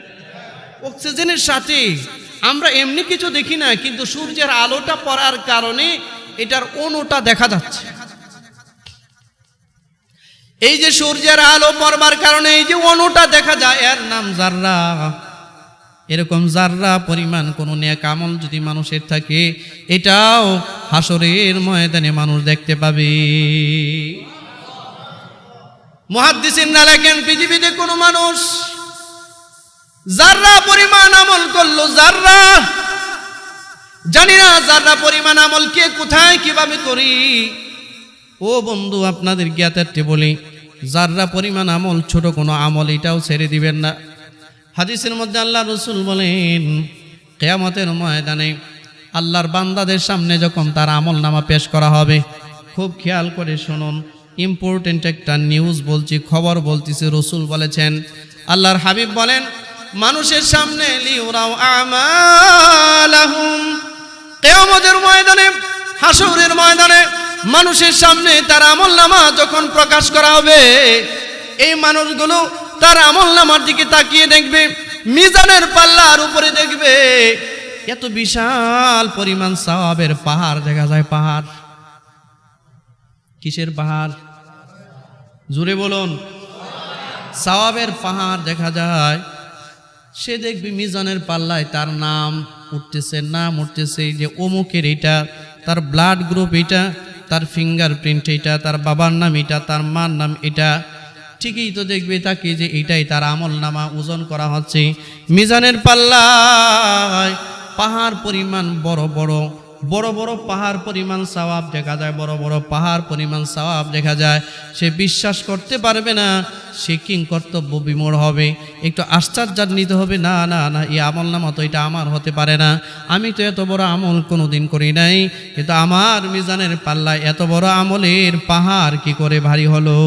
অক্সিজেনের সাথে। আমরা এমনি কিছু দেখি না, কিন্তু সূর্যের আলোটা পড়ার কারণে এটার অণুটা দেখা যাচ্ছে। এই যে সূর্যের আলো পড়বার কারণে এই যে অণুটা দেখা যায়, এর নাম জাররা। এরকম জাররা পরিমাণ কোনো নেক আমল যদি মানুষের থাকে, এটাও হাসরের ময়দানে মানুষ দেখতে পাবে। মুহাদ্দিসিনরা লেখেন, পৃথিবীতে কোনো মানুষ জাররা পরিমাণ আমল করলো, জাররা, জানি না জাররা পরিমাণ আমল কে কোথায় কিভাবে করি। ও বন্ধু, আপনাদের জ্ঞাতার্থে বলি, জাররা পরিমাণ আমল, ছোট কোনো আমল, এটাও ছেড়ে দিবেন না। হাদিসের মধ্যে আল্লাহ রসুল বলেন, কিয়ামতের ময়দানে আল্লাহর বান্দাদের সামনে যখন তার আমল নামা পেশ করা হবে, খুব খেয়াল করে শুনুন, ইম্পর্টেন্ট একটা নিউজ বলছি, খবর বলতেছি। রসুল বলেছেন, আল্লাহর হাবিব বলেন, মানুষের সামনে লিউরাও আমালাহুম, কিয়ামতের ময়দানে, হাসরের ময়দানে মানুষের সামনে তার আমলনামা যখন প্রকাশ করা হবে, এই মানুষগুলো তার আমলনামার দিকে তাকিয়ে দেখবে, মিজানের পাল্লার উপরে দেখবে এত বিশাল পরিমাণ সওয়াবের পাহাড় দেখা যায়। পাহাড়, কিসের পাহাড়? জোরে বলুন। সওয়াবের পাহাড় দেখা যায়। সে দেখবে মিজানের পাল্লায় তার নাম উঠতেছে, নাম উঠতেছে, যে অমুকের এটা, তার ব্লাড গ্রুপ এটা, তার ফিঙ্গারপ্রিন্ট এটা, তার বাবার নাম এটা, তার মার নাম এটা। ঠিকই তো দেখবে তাকে যে এটাই তার আমল নামা ওজন করা হচ্ছে। মিজানের পাল্লায় পাহাড় পরিমাণ বড় বড় বড় বড় পাহাড় পরিমাণ সওয়াব দেখা যায়, বড় বড় পাহাড় পরিমাণ সওয়াব দেখা যায়। সে বিশ্বাস করতে পারবে না, সে কিং কর্তব্য বিমূঢ় হবে, একটু আশ্চর্যান্বিত হবে, না না না, এই আমল নামা তো এটা আমার হতে পারে না, আমি তো এত বড় আমল কোনোদিন করি নাই, কিন্তু আমার মিজানের পাল্লায় এত বড় আমলের পাহাড় কি করে ভারী হলো?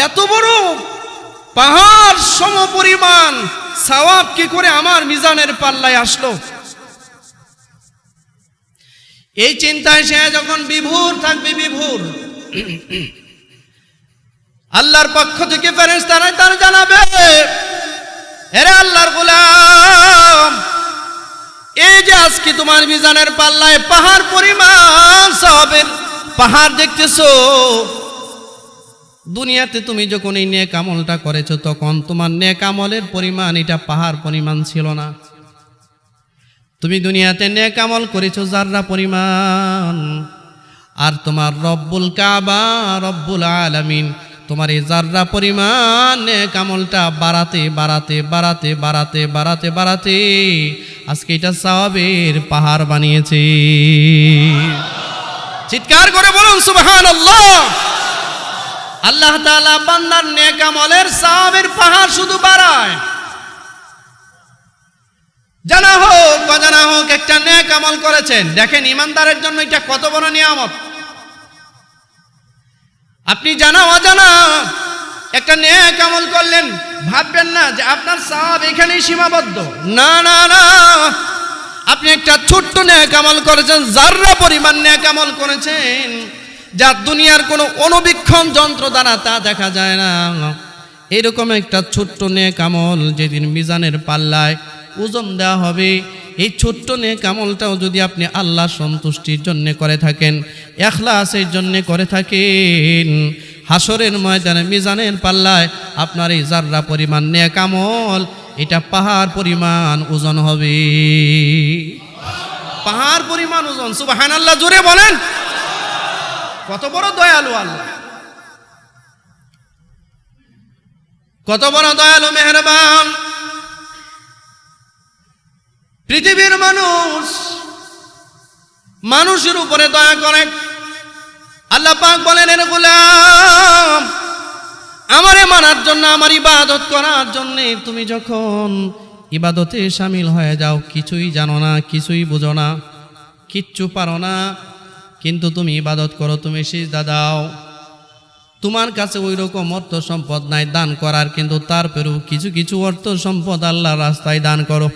এত বড় পাহাড় সমপরিমাণ সওয়াব কি করে আমার মিজানের পাল্লায় আসলো? এই চিন্তায় সে যখন বিভোর থাকবে, বিভোর, আল্লাহর পক্ষ থেকে ফেরেশতারা তার জানাবে, এরে আল্লাহর গোলাম, এই যে আজকে তোমার মিজানের পাল্লায় পাহাড় পরিমাণ সওয়াবের পাহাড় দেখতেছো, দুনিয়াতে তুমি যখন এই নেক আমলটা করেছো, তখন তোমার নেক আমলের পরিমাণ এটা পাহাড় পরিমাণ ছিল না। তুমি দুনিয়াতে নেক আমল করেছো জাররা পরিমাণ, আর তোমার রব্বুল কাবা, রব্বুল আলামিন তোমার এই জাররা পরিমাণ নেক আমলটা বাড়াতে বাড়াতে বাড়াতে বাড়াতে বাড়াতে বাড়াতে আজকে এটা সওয়াবের পাহাড় বানিয়েছে। চিৎকার করে বলুন সুবহানাল্লাহ। আল্লাহ তাআলা বান্দার নেক আমলের সওয়াবের পাহাড় শুধু বাড়ায়। জানা হোক অজানা হোক, একটা নেক আমল করেছেন, দেখেন ইমানদারের জন্য এটা কত বড় নিয়ামত। আপনি জানা অজানা একটা নেক আমল করলেন, ভাববেন না যে আপনার সওয়াব এখানেই সীমাবদ্ধ, না না না, আপনি একটা ছোট্ট নেক আমল করেছেন, জাররা পরিমাণ নেক আমল করেছেন, যা দুনিয়ার কোনো অনুবীক্ষণ যন্ত্র দ্বারা তা দেখা যায় না। এরকম একটা ছোট্ট নেক আমল যেদিন মিজানের পাল্লায় ওজন দেওয়া হবে, এই ছোট্ট নেক আমলটাও যদি আপনি আল্লাহ সন্তুষ্টির জন্য করে থাকেন, ইখলাসের জন্য করে থাকেন, হাসরের ময়দানে মিজানের পাল্লায় আপনার এই জাররা পরিমাণ নেক আমল এটা পাহাড় পরিমাণ ওজন হবে। পাহাড় পরিমাণ ওজন, সুবহানাল্লাহ, জোরে বলেন। কত বড় দয়ালু আল্লাহ, কত বড় দয়ালু মেহেরবান। পৃথিবীর মানুষ মানুষের উপরে দয়া করে। আল্লাহ পাক বলেন, এর গোলাম, আমারে মানার জন্য, আমার ইবাদত করার জন্য তুমি যখন ইবাদতে শামিল হয়ে যাও, কিছুই জানো না, কিছুই বুঝো না, কিচ্ছু পারো না, কিন্তু তুমি ইবাদত করো, তুমি সিজদা দাও। তোমার কাছে ওই রকম অর্থ সম্পদ নাই দান করার, কিন্তু তারপরেও কিছু কিছু অর্থ সম্পদ আল্লাহর রাস্তায় দান করো।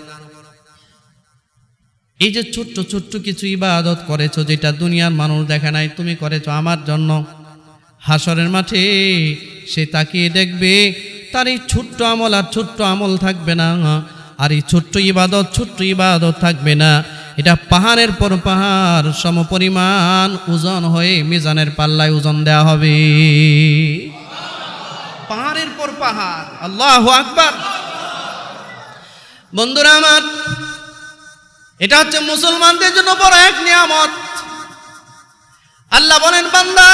এই যে ছোট্ট ছোট্ট কিছু ইবাদত করেছো, যেটা দুনিয়ার মানুষ দেখে নাই, তুমি করেছো আমার জন্য। হাসরের মাঠে সে তাকিয়ে দেখবে তার এই ছোট্ট আমল আর ছোট্ট আমল থাকবে না, আর এই ছোট্ট ইবাদত থাকবে না। এটা পাহাড়ের পর পাহাড় সমপরিমাণ ওজন হয়ে মিজানের পাল্লায় ওজন দেওয়া হবে। পাহাড়ের পর পাহাড়। আল্লাহু আকবার। বন্ধুরা আমার, এটা হচ্ছে মুসলমানদের জন্য বড় এক নিয়ামত। আল্লাহ বলেন, বান্দা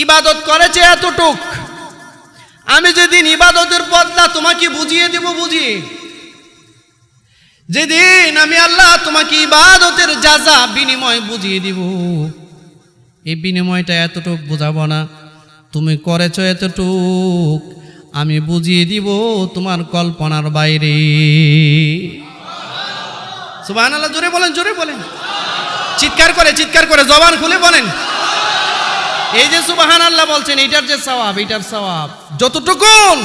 ইবাদত করেছে এতটুক, আমি যেদিন ইবাদতের বদলা তোমাকে বুঝিয়ে দেব, যেদিন আমি আল্লাহ তোমাকে ইবাদতের যাজা বিনিময় বুঝিয়ে দিব, এই বিনিময়টা এতটুক বুঝাবো না, তুমি করেছো এতটুক, আমি বুঝিয়ে দিব তোমার কল্পনার বাইরে। সুবহানাল্লাহ। জোরে বলেন, জোরে বলেন, চিৎকার করে জবান খুলে বলেন। এই যে সুবহানাল্লাহ বলছেন, এটার যে সওয়াব, এটার সওয়াব যতটুকুন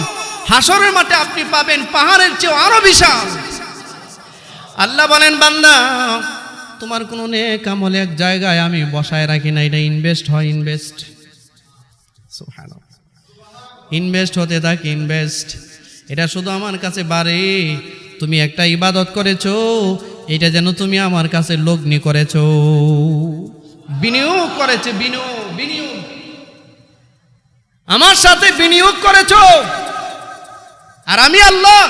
হাসরের মাঠে আপনি পাবেন পাহাড়ের চেয়ে আরো বিশাল। আল্লাহ বলেন, বান্দা তোমার কোন নেক আমল এক জায়গায় আমি বসায় রাখি না, এটা ইনভেস্ট হয়, ইনভেস্ট। সুবহানাল্লাহ। ইনভেস্ট হতে থাকে, ইনভেস্ট। এটা শুধু আমার কাছে বাড়ে। তুমি একটা ইবাদত করেছো, এটা যেন তুমি আমার কাছে লগ্নি করেছো, বিনিয়োগ করেছে, বিনিয়োগ আমার সাথে বিনিয়োগ করেছো। আর আমি আল্লাহ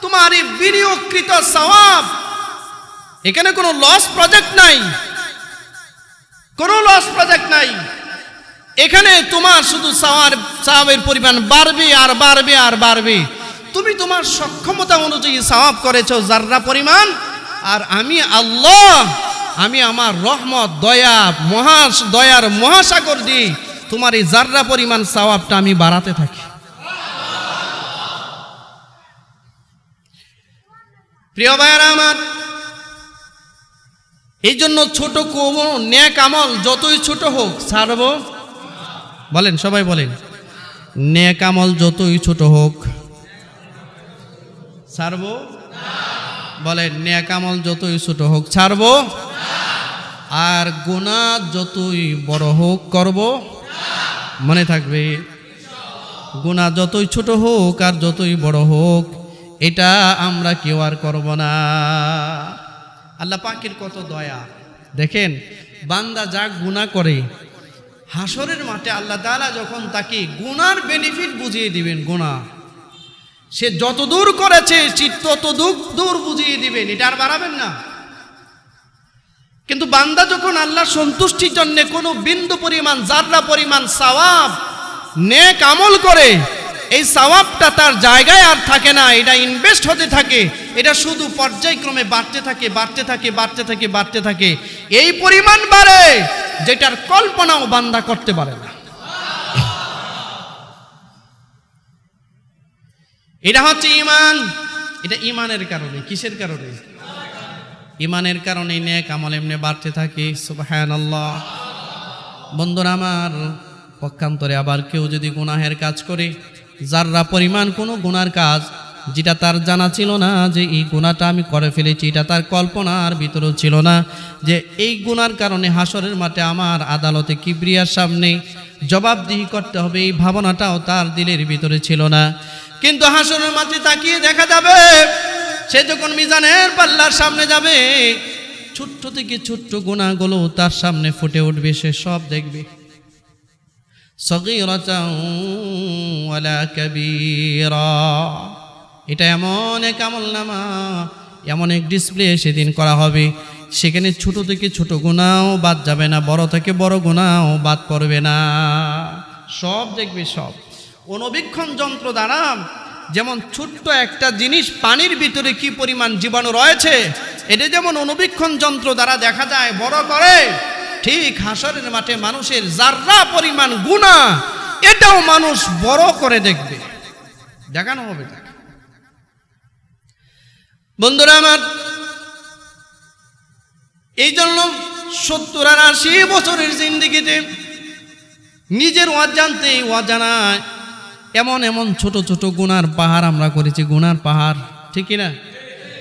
তোমার এই বিনিয়োগকৃত সওয়াব, এখানে কোনো লস প্রজেক্ট নাই, কোনো লস প্রজেক্ট নাই। এখানে তোমার শুধু সওয়াবের পরিমাণ বাড়বে আর বাড়বে আর বাড়বে। তুমি তোমার সক্ষমতা অনুযায়ী সওয়াব করেছো যাররা পরিমাণ, আর আমি আল্লাহ, আমি আমার রহমত, দয়ার মহাসাগর দিয়ে তোমার এই যাররা পরিমাণ সওয়াবটা আমি বাড়াতে থাকি। প্রিয় ভাইয়েরা আমার, এই জন্য ছোট কোনো নেক আমল যতই ছোট হোক ছাড়বো। বলেন, সবাই বলেন, নেক আমল যতই ছোট হোক ছাড়বো। বলেন, নেক আমল যতই ছোট হোক ছাড়বো, আর গুনাহ যতই বড় হোক করব। মনে থাকবে, গুনাহ যতই ছোট হোক আর যতই বড় হোক, এটা আমরা কেউ আর করব না। আল্লাহ পাকের কত দয়া দেখেন, বান্দা যা গুনাহ করে হাসরের মাঠে আল্লাহ তাআলা যখন তাকে গুনার বেনিফিট বুঝিয়ে দিবেন, গুনাহ সে যত দূর করেছে তত দূর বুঝিয়ে দিবেন, এটা আর বাড়াবেন না। কিন্তু বান্দা যখন আল্লাহর সন্তুষ্টির জন্য কোনো বিন্দু পরিমাণ, যাররা পরিমাণ সওয়াব নেক আমল করে, এই সওয়াবটা তার জায়গায় আর থাকে না, এটা ইনভেস্ট হতে থাকে, এটা শুধু পর্যায়ক্রমে বাড়তে থাকে, এই পরিমাণ বাড়ে যেটার কল্পনাও বান্দা করতে পারে না। এটা হচ্ছে ঈমান। এটা ঈমানের কারণে। কিসের কারণে? ঈমানের কারণে নেক আমল এমনি বাড়তে থাকে। সুবহানাল্লাহ। বন্ধুরা আমার, পক্ষান্তরে আবার কেউ যদি গুনাহের কাজ করে, যাররা পরিমাণ কোনো গুনার কাজ যেটা তার জানা ছিল না যে এই গুনাহটা আমি করে ফেলেছি, এটা তার কল্পনার ভিতরেও ছিল না যে এই গুনার কারণে হাসরের মাঠে আমার আদালতে কিবরিয়ার সামনে জবাবদিহি করতে হবে, এই ভাবনাটাও তার দিলের ভিতরে ছিল না। কিন্তু হাসরের মাঠে তাকিয়ে দেখা যাবে, সে যখন মিজানের পাল্লার সামনে যাবে, ছোট্ট থেকে ছোট্ট গুনাহগুলো তার সামনে ফুটে উঠবে, সে সব দেখবে। সগীরাতাও ওয়ালা কাবীরা, এটা এমন এক আমলনামা, এমন এক ডিসপ্লে সেদিন করা হবে, সেখানে ছোট থেকে ছোট গুনাহও বাদ যাবে না, বড় থেকে বড় গুনাহও বাদ পড়বে না, সব দেখবে সব। অণুবীক্ষণ যন্ত্র দ্বারা যেমন ছোট্ট একটা জিনিস পানির ভিতরে কি পরিমাণ জীবাণু রয়েছে, এটা যেমন অণুবীক্ষণ যন্ত্র দ্বারা দেখা যায় বড় করে, ঠিক হাসরের মাঠে মানুষের যাররা পরিমাণ গুনাহ এটাও মানুষ বড় করে দেখবে, দেখানো হবে। বন্ধুরা আমার, এই জন্য 70 আর 80 বছরের জিন্দেগিতে নিজের অজান্তে অজানায় এমন এমন ছোট ছোট গুনার পাহাড় আমরা করেছি, গুনার পাহাড়, ঠিক না?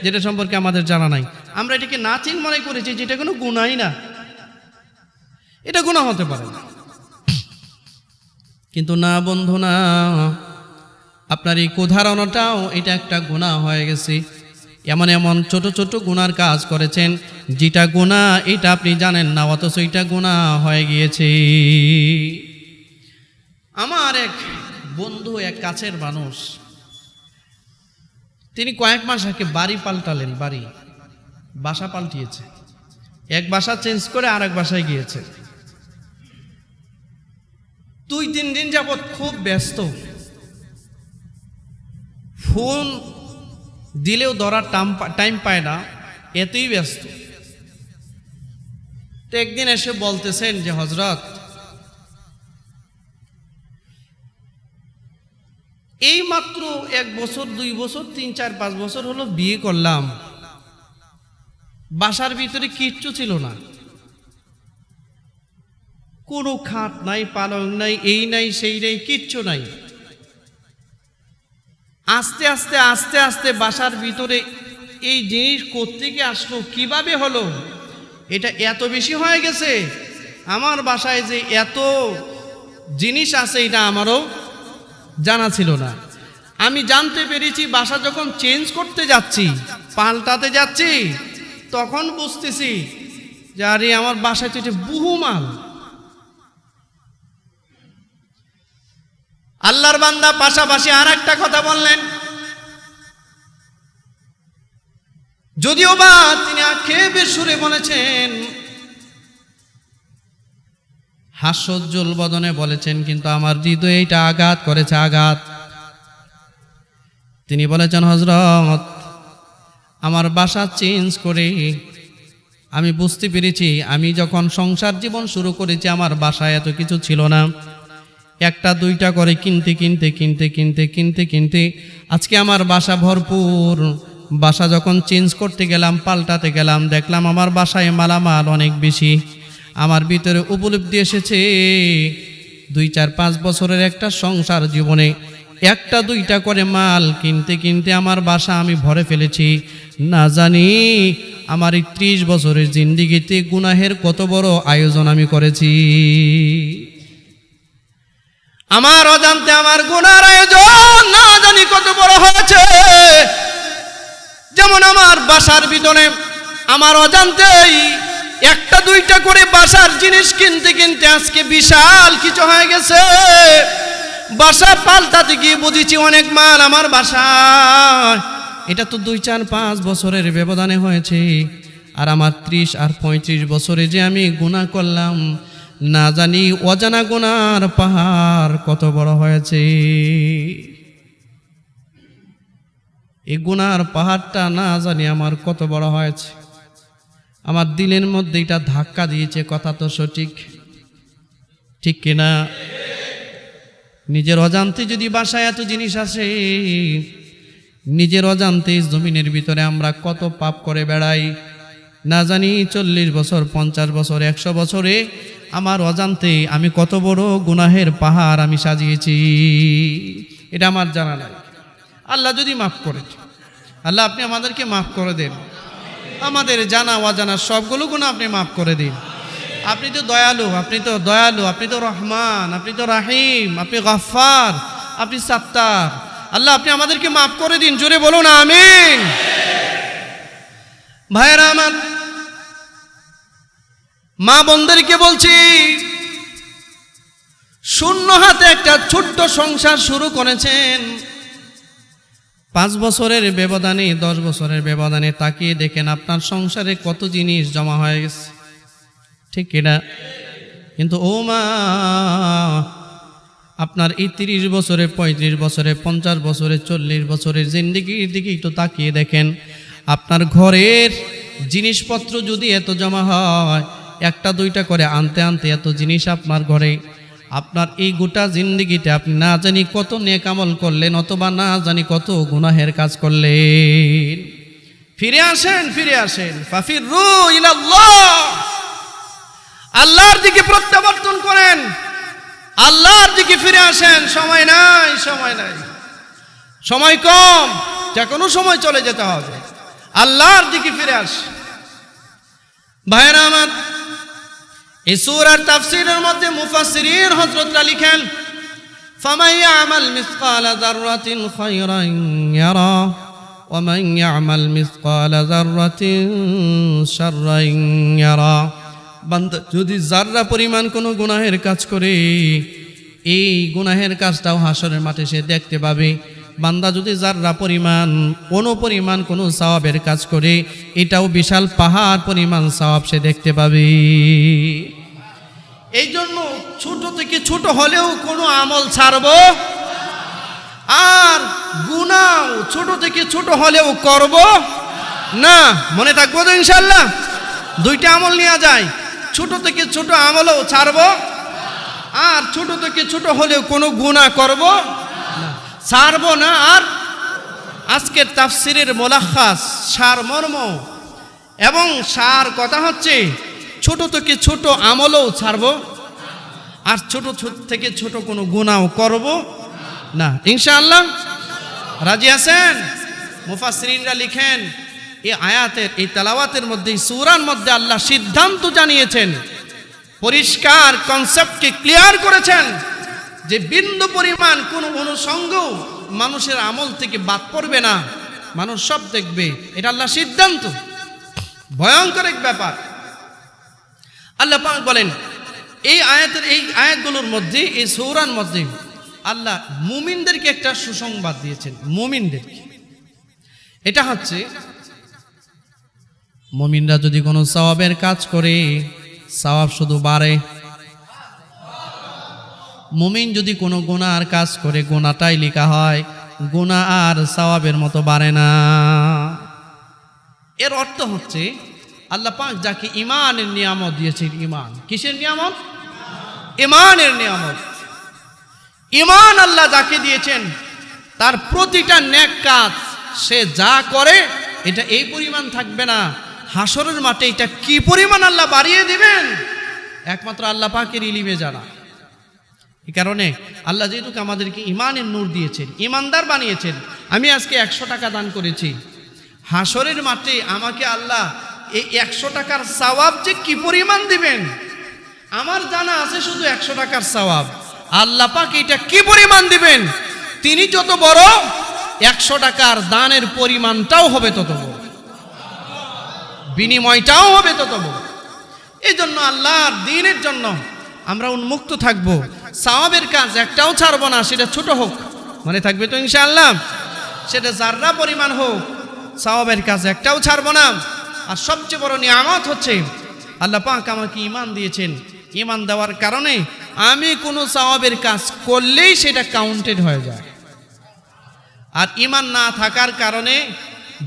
যেটা সম্পর্কে আমাদের জানা নাই, আমরা এটাকে নাচিন মনে করেছি, যেটা কোনো গুনাই না, এটা গুনাহ হতে পারে না। কিন্তু না বন্ধু, না, আপনার এই কুধারণাটাও এটা একটা গুনাহ হয়ে গেছে। এমন এমন ছোট ছোট গুনার কাজ করেছেন, যেটা গুনাহ এটা আপনি জানেন না, অথচ এটা গুনাহ হয়ে গিয়েছে। আমার এক বন্ধু, এক কাছের মানুষ, তিনি কয়েক মাস আগে বাড়ি পাল্টালেন, বাসা পাল্টিয়েছে, এক বাসা চেঞ্জ করে আরেক বাসায় গিয়েছে। 2-3 দিন যাবৎ খুব ব্যস্ত, ফোন দিলেও ধরার টাইম পায় না, এতই ব্যস্ত। তো একদিন এসে বলতেছেন যে হযরত, এই মাত্র 1 বছর 2 বছর 3 4 5 বছর হলো বিয়ে করলাম, বাসার ভিতরে কিচ্ছু ছিল না, কোনো খাট নাই, পালং নাই, এই নাই সেই নাই, কিচ্ছু নাই। আস্তে আস্তে আস্তে আস্তে বাসার ভিতরে এই জিনিস কোত্থেকে আসলো, কিভাবে হলো, এটা এত বেশি হয়ে গেছে। আমার বাসায় যে এত জিনিস আছে এটা আমারও জানা ছিল না। আমি জানতে পেরেছি বাসা যখন চেঞ্জ করতে যাচ্ছি, পাল্টাতে যাচ্ছি, তখন বুঝতেছি যে আরে আমার বাসায় তো এটা বহু মাল। আল্লাহর বান্দা পাশাপাশি আর একটা কথা বললেন, যদিও বা তিনি আক্ষেপের সুরে বলেছেন, হাস্যোজ্জ্বল বদনে বলেছেন, কিন্তু আমার হৃদয়ে এটা আঘাত করেছে, আঘাত। তিনি বলেছেন, হযরত, আমার বাসা চেঞ্জ করে আমি বুঝতে পেরেছি, আমি যখন সংসার জীবন শুরু করেছি আমার বাসায় এত কিছু ছিল না। 1টা 2টা করে কিনতে কিনতে কিনতে কিনতে কিনতে কিনতে আজকে আমার বাসা ভরপুর। বাসা যখন চেঞ্জ করতে গেলাম, পাল্টাতে গেলাম, দেখলাম আমার বাসায় মালামাল অনেক বেশি। আমার ভিতরে উপলব্ধি এসেছে 2 4 5 বছরের একটা সংসার জীবনে 1টা 2টা করে মাল কিনতে কিনতে আমার বাসা আমি ভরে ফেলেছি। না জানি আমার এই 30 বছরের জিন্দেগিতে গুনাহের কত বড় আয়োজন আমি করেছি। আমার অজান্তে আমার গুনার আয়োজন না জানি কত বড় হয়েছে। যেমন আমার বাসার ভিতরে আমার অজান্তেই 1টা 2টা করে বাসার জিনিস কিনতে কিনতে আজকে বিশাল কিছু হয়ে গেছে। বাসা পাল্টাতে গিয়ে বুঝেছি অনেক মাল আমার বাসায়। এটা তো 2 4 5 বছরের ব্যবধানে হয়েছে। আর আমার 30 আর 35 বছরে যে আমি গুনাহ করলাম, না জানি অজানা গুনার পাহাড় কত বড় হয়েছে। এই গুনার পাহাড়টা না জানি আমার কত বড় হয়েছে। আমার দিলের মধ্যে এটা ধাক্কা দিয়েছে, কথা তো সঠিক, ঠিক কিনা? নিজের অজান্তে যদি বাসায় এত জিনিস আসে, নিজের অজান্তে জমিনের ভিতরে আমরা কত পাপ করে বেড়াই না জানি। 40 বছর 50 বছর 100 বছরে আমার অজান্তে আমি কত বড় গুনাহের পাহাড় আমি সাজিয়েছি, এটা আমার জানা নাই। আল্লাহ যদি মাফ করে, আল্লাহ আপনি আমাদেরকে মাফ করে দেন, আমাদের জানা অজানা সবগুলো গুনাহ আপনি মাফ করে দিন। আপনি তো দয়ালু, আপনি তো দয়ালু, আপনি তো রহমান, আপনি তো রাহিম, আপনি গফফার, আপনি সাত্তার। আল্লাহ আপনি আমাদেরকে মাফ করে দিন, জোরে বলুন আমিন। ভাইয়েরা আমার, মা বোনদেরকে বলছি, শূন্য হাতে একটা ছোট্ট সংসার শুরু করেছেন। 5 বছরের ব্যবধানে 10 বছরের ব্যবধানে তাকিয়ে দেখেন আপনার সংসারে কত জিনিস জমা হয়ে গেছে, ঠিক কিনা? কিন্তু ও মা, আপনার এই 30 বছরে 35 বছরে 50 বছরে 40 বছরের জিন্দেগির দিকে একটু তাকিয়ে দেখেন। আপনার ঘরের জিনিসপত্র যদি এত জমা হয়, 1টা 2টা করে আনতে আনতে এত জিনিস আপনার ঘরে, আপনার এই গোটা জিন্দেগিতে আপনি না জানি কত নেক আমল করলেন, অথবা না জানি কত গুনাহের কাজ করলেন। ফিরে আসেন, ফিরে আসেন। ফাফিরু ইলাল্লাহ, আল্লাহর দিকে প্রত্যাবর্তন করেন, আল্লাহর দিকে ফিরে আসেন। সময় নাই, সময় নাই, সময় কম, যে কোনো সময় চলে যেতে হবে। আল্লাহর দিকে ফিরে আস। ভাইরা আমার, এই সূরার তাফসীরের মধ্যে মুফাসসিরিন হযরতরা লিখেন, ফামান ইয়ামাল মিসকালা যাররাতিন খায়রান ইয়ারা ওয়া মান ইয়ামাল মিসকালা যাররাতিন শাররান ইয়ারা। বান্দা যদি যাররা পরিমাণ কোনো গুনাহের কাজ করে, এই গুনাহের কাজটাও হাসরের মাঠে সে দেখতে পাবে। বান্দা যদি যাররা পরিমাণ অনুপরিমাণ কোনো সওয়াবের কাজ করে, এটাও বিশাল পাহাড় পরিমাণ সওয়াব সে দেখতে পাবে। এই জন্য ছোট থেকে ছোট হলেও কোনো আমল ছাড়ব, আর গুনাহ ছোট থেকে ছোট হলেও করব না। মনে থাকবো তো ইনশাআল্লাহ? দুইটা আমল নেওয়া যায়, ছোট থেকে ছোট আমলও ছাড়ব, আর ছোট থেকে ছোট হলেও কোনো গুনাহ করব না, ছাড়ব না। আর আজকের তাফসীরের মুলাখাস, সারমর্ম এবং সার কথা হচ্ছে, ছোট থেকে ছোট আমলও ছাড়ব, আর ছোট থেকে ছোট কোনো গুনাহ করব না, ইনশাআল্লাহ। রাজি আছেন? মুফাসসিরিনরা লিখেন, এই আয়াতের, এই তেলাওয়াতের মধ্যে, সূরার মধ্যে আল্লাহ সিদ্ধান্ত জানিয়েছেন, পরিষ্কার কনসেপ্টকে ক্লিয়ার করেছেন যে বিন্দু পরিমাণ কোনো অনুষঙ্গ মানুষের আমল থেকে বাদ পড়বে না, মানুষ সব দেখবে। এটা আল্লাহ সিদ্ধান্ত, ভয়ঙ্কর এক ব্যাপার। আল্লাহ পাক বলেন, এই আয়াতগুলোর মধ্যে, এই সূরার মধ্যে আল্লাহ মুমিনদেরকে একটা সুসংবাদ দিয়েছেন। মুমিনদেরকে, এটা হচ্ছে, মুমিনরা যদি কোনো সওয়াবের কাজ করে, সওয়াব শুধু বাড়ে। মুমিন যদি কোনো গুনার কাজ করে, গুনাহটাই লেখা হয়, গুনাহ আর সওয়াবের মতো বাড়ে না। এর অর্থ হচ্ছে, আল্লাহ পাক যাকে ঈমানের নিয়ামত দিয়েছেন, ঈমান কিসের নিয়ামত? ঈমানের নিয়ামত। ঈমান আল্লাহ যাকে দিয়েছেন, তার প্রতিটা নেক কাজ সে যা করে, এটা এই পরিমাণ থাকবে না, হাসরের মাঠে এটা কি পরিমাণ আল্লাহ বাড়িয়ে দিবেন, একমাত্র আল্লাহ পাকের ইলমে জানা। এই কারণে আল্লাহ যেহেতু আমাদেরকে ঈমানের নূর দিয়েছেন, ঈমানদার বানিয়েছেন। আমি আজকে 100 টাকা দান করেছি, হাসরের মাঠে আমাকে আল্লাহ এই 100 টাকার সওয়াব যে কি পরিমাণ দিবেন, আমার জানা আছে শুধু 100 টাকার সওয়াব। আল্লাহ পাক এটা কি পরিমাণ দিবেন, তিনি যত বড়, 100 টাকার দানের পরিমাণটাও হবে তত বড়, বিনিময়টাও হবে তত বড়। এই জন্য আল্লাহর দ্বীনের জন্য আমরা উন্মুক্ত থাকব। সওয়াবের কাজ একটাও ছাড়বো না, সেটা ছোট হোক, মনে থাকবে তো ইনশাআল্লাহ? সেটা যাররা পরিমাণ হোক, সওয়াবের কাজ একটাও ছাড়বো না। আর সবচেয়ে বড় নিয়ামত হচ্ছে, আল্লাহ পাক আমাকে ঈমান দিয়েছেন। ঈমান দেওয়ার কারণে আমি কোনো সওয়াবের কাজ করলেই সেটা কাউন্টেড হয়ে যায়। আর ঈমান না থাকার কারণে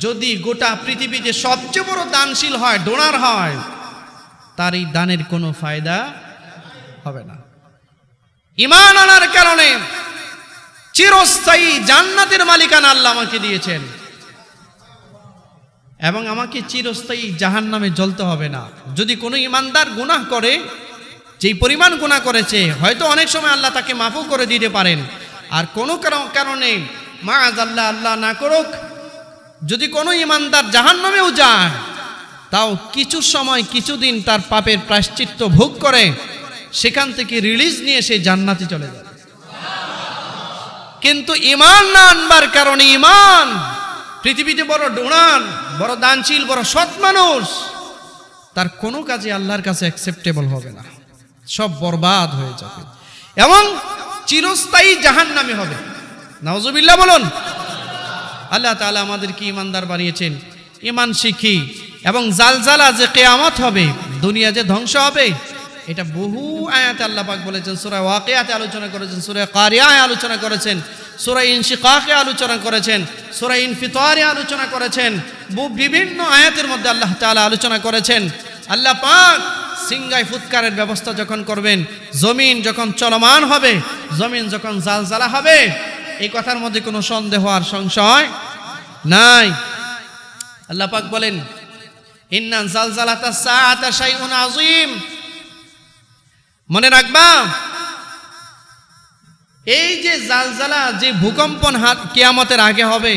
যদি গোটা পৃথিবীতে সবচেয়ে বড় দানশীল হয়, ডোনার হয়, তার এই দানের কোনো ফায়দা হবে না। ঈমান আনার কারণে চিরস্থায়ী জান্নাতের মালিকানা আল্লাহ আমাকে দিয়েছেন, এবং আমাকে চিরস্থায়ী জাহান্নামে জ্বলতে হবে না। যদি কোনো ঈমানদার গুনাহ করে, যেই পরিমাণ গুনাহ করেছে, হয়তো অনেক সময় আল্লাহ তাকে মাফও করে দিতে পারেন। আর কোনো কারণে মাআযাল্লাহ, আল্লাহ না করুক, যদি কোনো ঈমানদার জাহান্নামেও যায়, তাও কিছু সময়, কিছুদিন তার পাপের প্রায়শ্চিত্ত ভোগ করে সেখান থেকে রিলিজ নিয়ে সে জান্নাতে চলে যাবে। কিন্তু ঈমান না আনবার কারণে, ঈমান পৃথিবীতে বড় ডোনার, বড় দানশীল, বড় সৎ মানুষ, তার কোনো কাজে আল্লাহর কাছে অ্যাকসেপ্টেবল হবে না, সব বরবাদ হয়ে যাবে এবং চিরস্থায়ী জাহান্নামে হবে। নাউজুবিল্লাহ বলুন। আল্লাহ তাআলা আমাদেরকে ঈমানদার বানিয়েছেন। ঈমান শিখি, এবং জালজালা যে কিয়ামত হবে, দুনিয়া যে ধ্বংস হবে, এটা বহু আয়াতে আল্লাহ পাক বলেছেন। সূরা ওয়াকিয়াতে আলোচনা করেছেন, সূরা কারিয়ায় আলোচনা করেছেন, সূরা ইনশিকাকে আলোচনা করেছেন, সূরা ইনফিতারে আলোচনা করেছেন, বিভিন্ন আয়াতের মধ্যে আল্লাহ তাআলা আলোচনা করেছেন। আল্লাহ পাক সিংগায় ফুৎকারের ব্যবস্থা যখন করবেন, জমিন যখন চলমান হবে, জমিন যখন জালজালা হবে, এই কথার মধ্যে কোনো সন্দেহ আর সংশয় নাই। আল্লাহ পাক বলেন, ইন্না জালজালাতাস সাআতা শাইউন আযীম। মনে রাখবা, এই যে জালজালা, যে ভূকম্পন কিয়ামতের আগে হবে,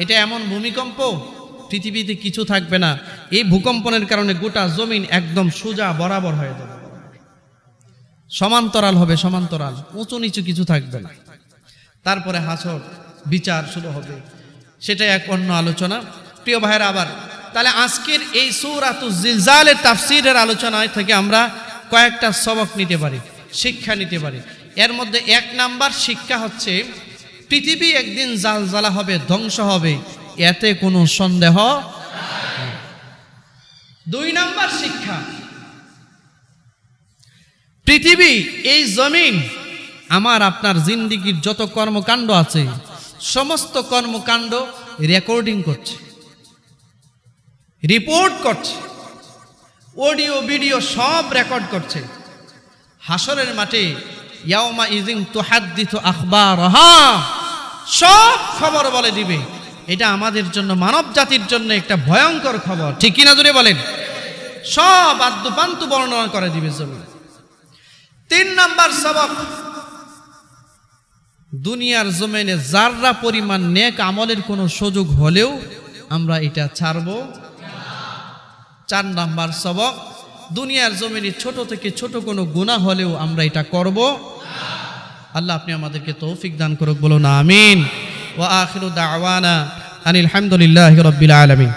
এটা এমন ভূমিকম্প পৃথিবীতে কিছু থাকবে না। এই ভূকম্পনের কারণে গোটা জমিন একদম সোজা বরাবর হয়ে যাবে, সমান্তরাল হবে, সমান্তরাল, উঁচু নিচু কিছু থাকবে না। তারপরে হাসর বিচার শুরু হবে, সেটা এক অন্য আলোচনা। প্রিয় ভাইয়েরা, আবার তাহলে আজকের এই সূরাতুজ জিলজালের তাফসীরের আলোচনায় থেকে আমরা কয়েকটা সবক নিতে পারি, শিক্ষা নিতে পারি। এর মধ্যে এক নাম্বার শিক্ষা হচ্ছে, পৃথিবী একদিন জালজালা হবে, ধ্বংস হবে, এতে কোনো সন্দেহ নেই। 2 নাম্বার শিক্ষা, পৃথিবী, এই জমিন আমার আপনার জিন্দেগির যত কর্মকাণ্ড আছে, সমস্ত কর্মকাণ্ড রেকর্ডিং করছে, রিপোর্ট করছে, অডিও ভিডিও সব রেকর্ড করছে। হাসরের মাঠে ইয়াউমা ইযিন তুহাদ্দিসু আখবারহা, সব খবর বলে দিবে। এটা আমাদের জন্য, মানব জাতির জন্য একটা ভয়ঙ্কর খবর, ঠিক কিনা জুড়ে বলেন? সব আদ্যপান্তু বর্ণনা করে দিবে জমিন। 3 নাম্বার সবক, দুনিয়ার জমিনে যাররা পরিমাণ নেক আমলের কোনো সুযোগ হলেও আমরা এটা ছাড়ব না। 4 নাম্বার সবক, দুনিয়ার জমিনে ছোট থেকে ছোট কোনো গুনাহ হলেও আমরা এটা করব না। আল্লাহ আপনি আমাদেরকে তৌফিক দান করুক, বলো না আমিন। ওয়া আখিরু দাওয়ানা আনিল হামদুলিল্লাহি রাব্বিল আলামিন।